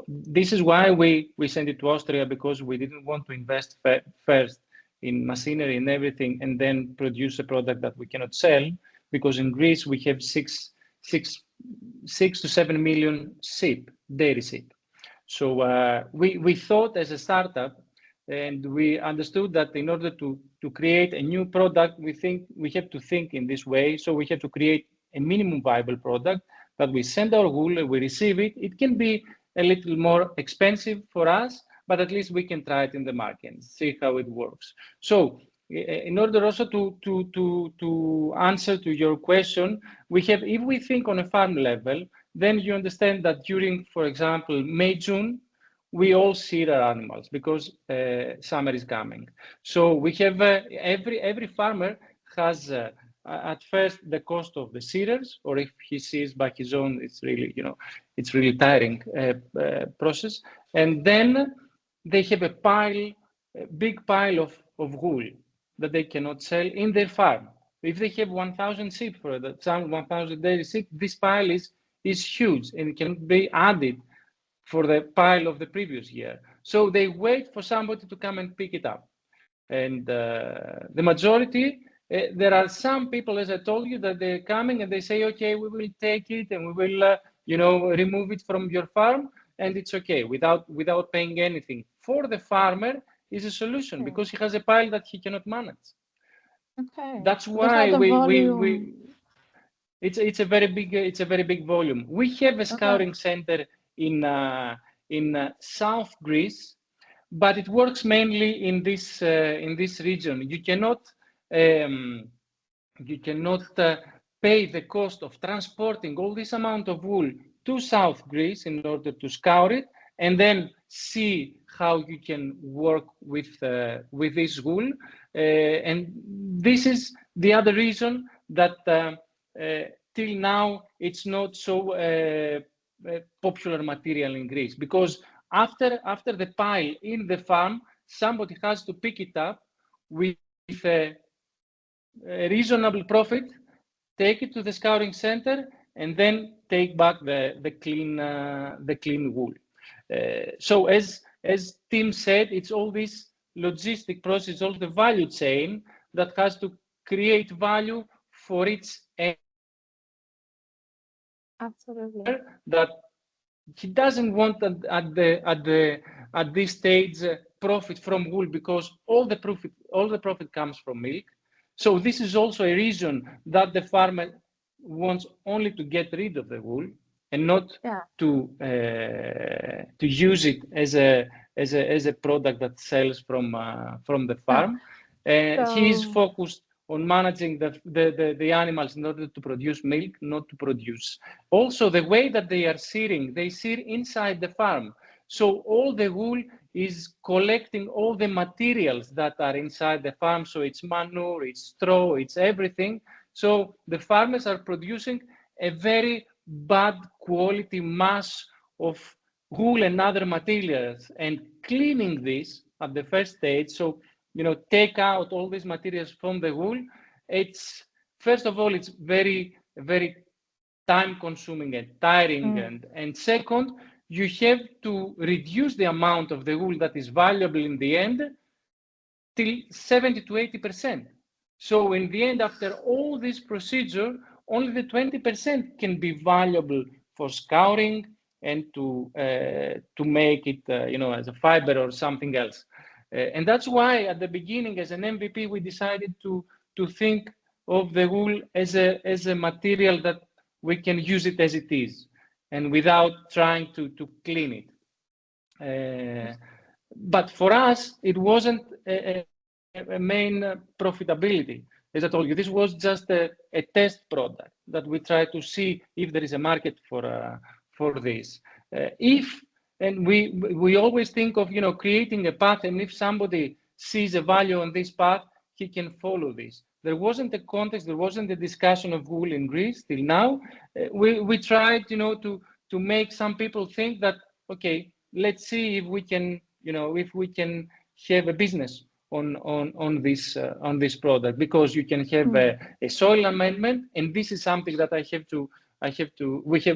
this is why we sent it to Austria, because we didn't want to invest first in machinery and everything and then produce a product that we cannot sell, because in Greece we have 6 to 7 million sheep, dairy sheep. So we thought as a startup, and we understood that in order to create a new product, we have to think in this way. So we have to create a minimum viable product that we send our wool, we receive it. It can be a little more expensive for us, but at least we can try it in the market and see how it works. So in order also to answer to your question, we have, if we think on a farm level, then you understand that during, for example, May, June, we all see our animals because summer is coming. So we have every farmer has at first the cost of the seeders, or if he seeds by his own, it's really, it's really tiring process. And then they have a big pile of wool that they cannot sell in their farm. If they have 1,000 sheep, for that, some 1,000 dairy sheep, this pile is huge and it can be added for the pile of the previous year. So they wait for somebody to come and pick it up. And the majority, there are some people, as I told you, that they're coming and they say, okay, we will take it and we will, remove it from your farm, and it's okay, without paying anything. For the farmer is a solution, because he has a pile that he cannot manage. Okay. That's why it's a very big volume. We have a scouring center in South Greece, but it works mainly in this region. You cannot pay the cost of transporting all this amount of wool to South Greece in order to scour it, and then see how you can work with this wool. And this is the other reason that till now it's not so popular material in Greece, because after the pile in the farm, somebody has to pick it up with a reasonable profit, take it to the scouring center, and then take back the clean wool. So as Tim said, it's all this logistic process, all the value chain that has to create value for its end. Absolutely. That he doesn't want at this stage profit from wool, because all the profit comes from milk. So this is also a reason that the farmer wants only to get rid of the wool and not to use it as a product that sells from the farm. He is focused on managing the animals in order to produce milk, not to produce. Also, the way that they are seeding, they seed inside the farm. So all the wool is collecting all the materials that are inside the farm. So it's manure, it's straw, it's everything. So the farmers are producing a very bad quality mass of wool and other materials, and cleaning this at the first stage. So, take out all these materials from the wool. It's, first of all, it's very, very time consuming and tiring. And second, you have to reduce the amount of the wool that is valuable in the end till 70 to 80%. So in the end, after all this procedure, only the 20% can be valuable for scouring and to make it, as a fiber or something else. And that's why at the beginning, as an MVP, we decided to think of the wool as a material that we can use it as it is, and without trying to clean it. But for us, it wasn't a main profitability. As I told you, this was just a test product that we try to see if there is a market for this. And we always think of creating a path, and if somebody sees a value on this path, he can follow this. There wasn't a context, there wasn't a discussion of wool in Greece till now. We tried, to make some people think that, okay, let's see if we can, have a business on this product, because you can have a soil amendment, and this is something that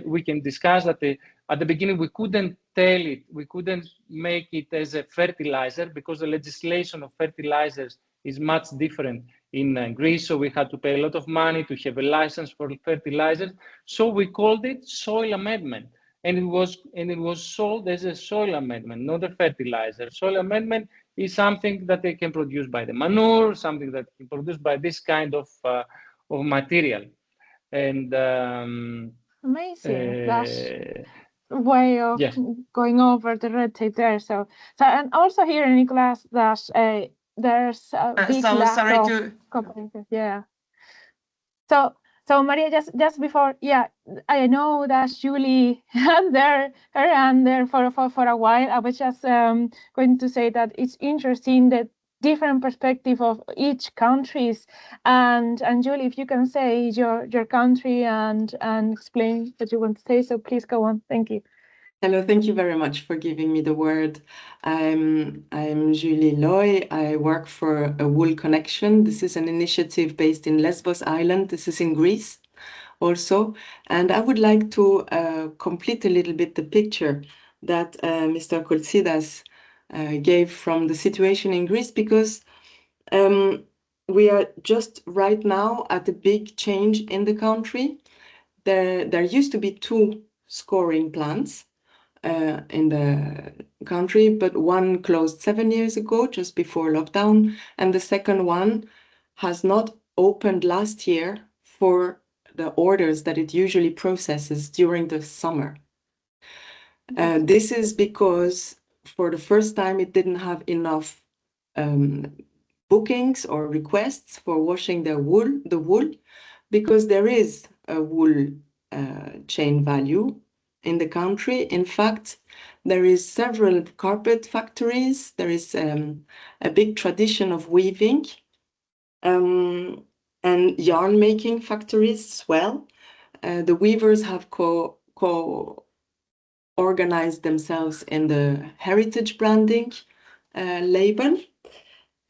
we can discuss that at the beginning we couldn't tell it, we couldn't make it as a fertilizer, because the legislation of fertilizers is much different in Greece. So we had to pay a lot of money to have a license for fertilizers. So we called it soil amendment, and it was sold as a soil amendment, not a fertilizer. Soil amendment is something that they can produce by the manure, something that can produce by this kind of material. And amazing. That's way of going over the red tape there. So and also here in Nicolas, that there's a big lack of cooperative. Yeah. So Maria, just before, I know that Julie had her hand there for a while. I was just going to say that it's interesting that different perspective of each countries. And Julie, if you can say your country and explain what you want to say, so please go on. Thank you. Hello, thank you very much for giving me the word. I'm Julie Loy. I work for A Wool Connection. This is an initiative based in Lesbos Island. This is in Greece also. And I would like to complete a little bit the picture that Mr. Koltsidas gave from the situation in Greece, because we are just right now at a big change in the country. There used to be 2 scoring plants in the country, but one closed 7 years ago, just before lockdown, and the second one has not opened last year for the orders that it usually processes during the summer. This is because for the first time it didn't have enough bookings or requests for washing the wool, because there is a wool chain value in the country. In fact, there is several carpet factories. There is a big tradition of weaving and yarn making factories as well. The weavers have organized themselves in the heritage branding label.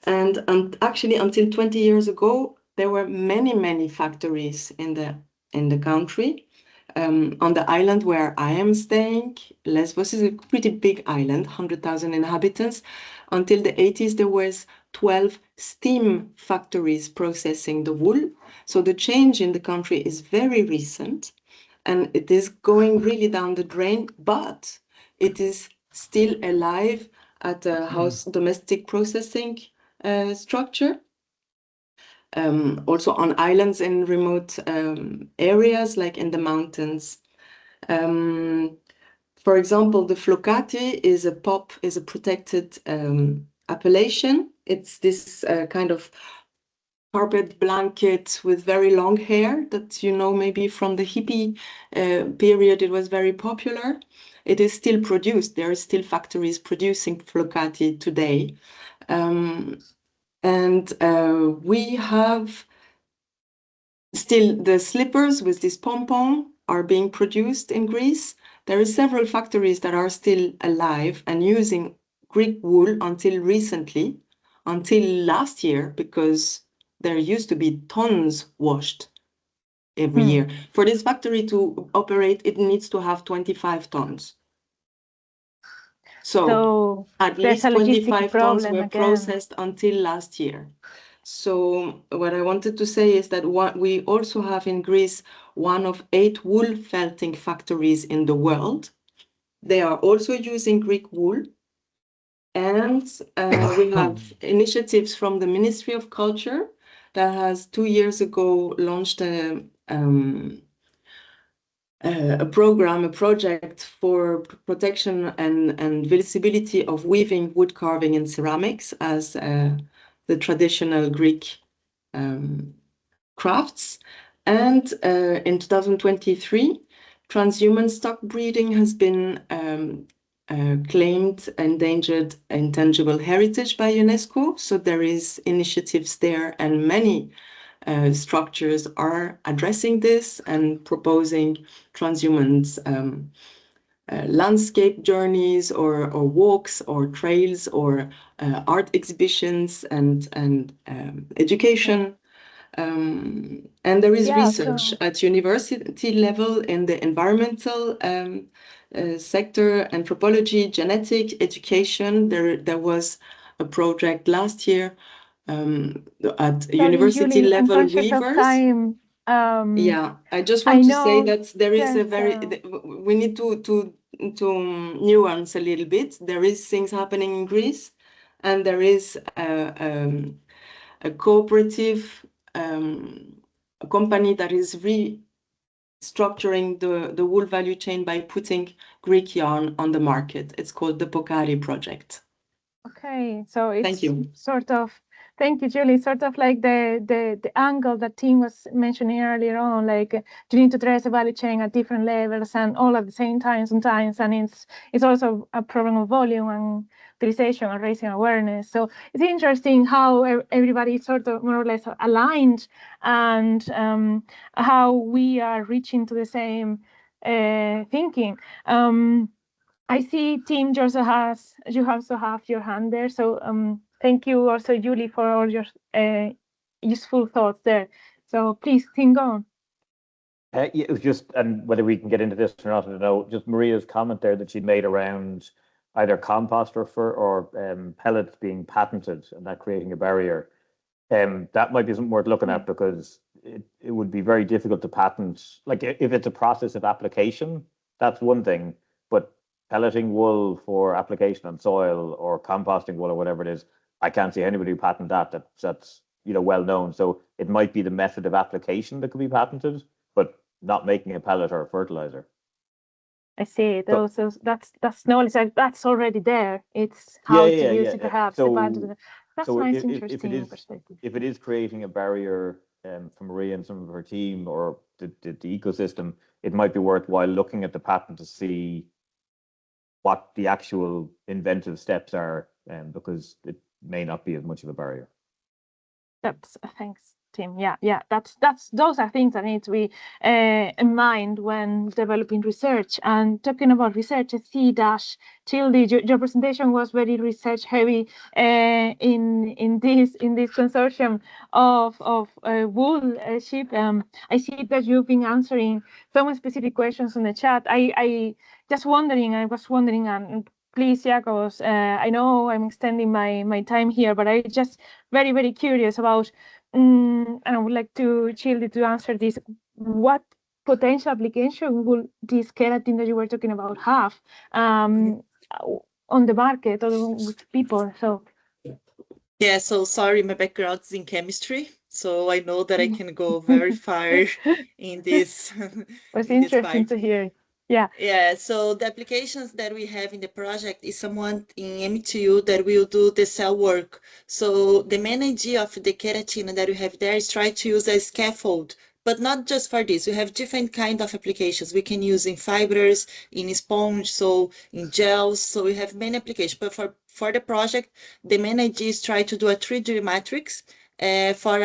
And actually, until 20 years ago, there were many factories in the country. On the island where I am staying, Lesbos is a pretty big island, 100,000 inhabitants. Until the 80s, there was 12 steam factories processing the wool. So the change in the country is very recent, and it is going really down the drain, but it is still alive at a house domestic processing structure. Also on islands in remote areas, like in the mountains. For example, the flocati is a protected appellation. It's this kind of carpet blanket with very long hair that you know maybe from the hippie period. It was very popular. It is still produced. There are still factories producing flocati today. And we have still the slippers with this pom-pom are being produced in Greece. There are several factories that are still alive and using Greek wool until recently, until last year, because there used to be tons washed every year. For this factory to operate, it needs to have 25 tons. So at least 25 tons were processed until last year. So what I wanted to say is that we also have in Greece one of 8 wool felting factories in the world. They are also using Greek wool. And we have initiatives from the Ministry of Culture that has 2 years ago launched a project for protection and visibility of weaving, wood carving, and ceramics as the traditional Greek crafts. And in 2023, transhuman stock breeding has been claimed endangered intangible heritage by UNESCO. So there is initiatives there, and many structures are addressing this and proposing transhumans landscape journeys or walks or trails or art exhibitions and education. And there is research at university level in the environmental sector, anthropology, genetic education. There was a project last year at university level weavers. Yeah, I just want to say that there is we need to nuance a little bit. There is things happening in Greece, and there is a cooperative a company that is restructuring the wool value chain by putting Greek yarn on the market. It's called the Pokari project. Okay, so it's sort of, thank you, Julie, sort of like the angle that Tim was mentioning earlier on, like you need to address the value chain at different levels and all at the same time sometimes, and it's also a problem of volume and utilization and raising awareness. So it's interesting how everybody is sort of more or less aligned, and how we are reaching to the same thinking. I see, Tim, you also have your hand there. So thank you also, Julie, for all your useful thoughts there. So please, Tim, go on. Yeah, it was just, and whether we can get into this or not, I don't know, just Maria's comment there that she made around either compost or pellets being patented and that creating a barrier. That might be something worth looking at, because it would be very difficult to patent. Like if it's a process of application, that's one thing, but pelleting wool for application on soil or composting wool or whatever it is, I can't see anybody patent that. That's well known. So it might be the method of application that could be patented, but not making a pellet or a fertilizer. I see. So that's knowledge that's already there. It's how to use it, perhaps. That's nice, interesting perspective. If it is creating a barrier for Maria and some of her team or the ecosystem, it might be worthwhile looking at the patent to see what the actual inventive steps are, because it may not be as much of a barrier. Thanks, Tim. Yeah. Those are things that need to be in mind when developing research. And talking about research, I see that Tildy, your presentation was very research heavy in this consortium of wool sheep. I see that you've been answering some specific questions on the chat. I was wondering, and please, Jacobs, I know I'm extending my time here, but I just very, very curious about, and I would like to Tildy to answer this. What potential application will this keratin that you were talking about have on the market or with people? So yeah, so sorry, my background is in chemistry, so I know that I can go very far in this. It's interesting to hear. Yeah, so the applications that we have in the project is someone in MTU that will do the cell work. So the main idea of the keratin that we have there is try to use a scaffold, but not just for this. We have different kind of applications. We can use in fibers, in sponge, so in gels. So we have many applications. But for the project, the main idea is try to do a 3D matrix for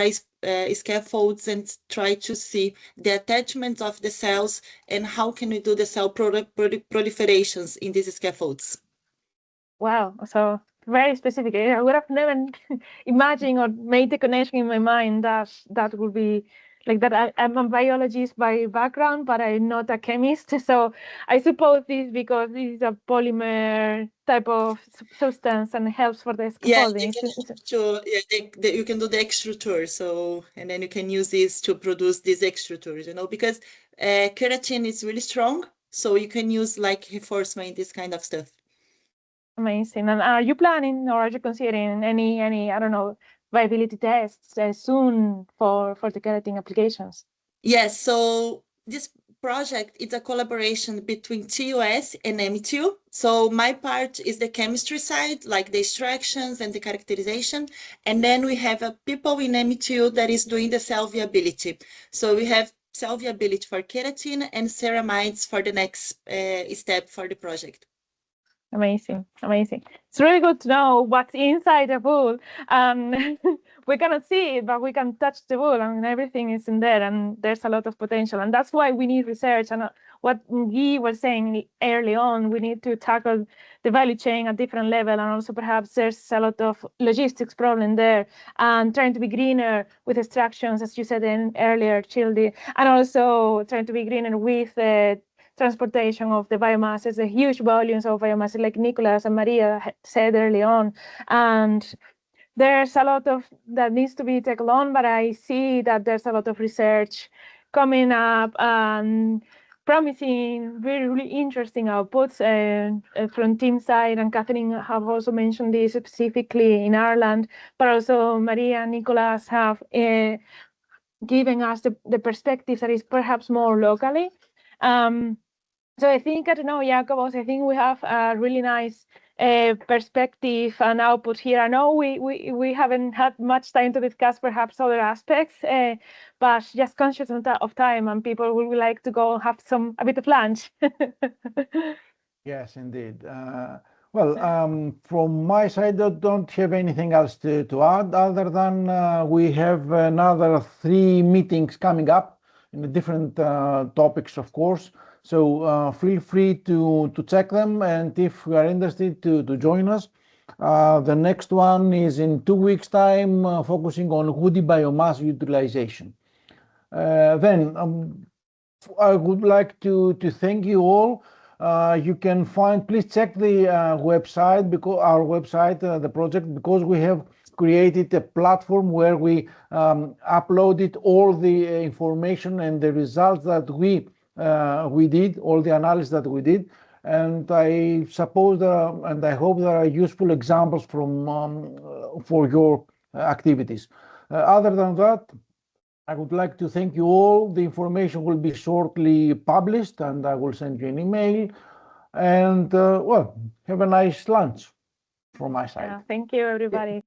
scaffolds and try to see the attachments of the cells and how can we do the cell proliferations in these scaffolds. Wow, so very specific. I would have never imagined or made the connection in my mind that would be like that. I'm a biologist by background, but I'm not a chemist. So I suppose this because this is a polymer type of substance and helps for the scaffolding. You can do the extruder, so and then you can use this to produce these extruders, because keratin is really strong, so you can use like reinforcement, this kind of stuff. Amazing. And are you planning or are you considering any I don't know, viability tests soon for the keratin applications? Yes, so this project is a collaboration between TUS and MTU. So my part is the chemistry side, like the extractions and the characterization. And then we have people in MTU that is doing the cell viability. So we have cell viability for keratin and ceramides for the next step for the project. Amazing. It's really good to know what's inside the wool. We cannot see it, but we can touch the wool, and everything is in there, and there's a lot of potential. And that's why we need research. And what Guy was saying early on, we need to tackle the value chain at different level, and also perhaps there's a lot of logistics problem there, and trying to be greener with extractions, as you said earlier, Tildy, and also trying to be greener with transportation of the biomasses, the huge volumes of biomass, like Nicolas and Maria said early on. And there's a lot of that needs to be taken on, but I see that there's a lot of research coming up and promising really, really interesting outputs from team side, and Catherine have also mentioned this specifically in Ireland, but also Maria and Nicolas have given us the perspective that is perhaps more locally. So I think, I don't know, Jacobos, I think we have a really nice perspective and output here. I know we haven't had much time to discuss perhaps other aspects, but just conscious of time, and people would like to go have a bit of lunch. Yes, indeed. Well, from my side, I don't have anything else to add other than we have another 3 meetings coming up in different topics, of course. So feel free to check them, and if you are interested to join us. The next one is in 2 weeks' time, focusing on woody biomass utilization. Then I would like to thank you all. You can find, please check the website, because our website, the project, because we have created a platform where we uploaded all the information and the results that we did, all the analysis that we did. And I suppose and I hope there are useful examples from for your activities. Other than that, I would like to thank you all. The information will be shortly published, and I will send you an email. And well, have a nice lunch from my side. Thank you, everybody.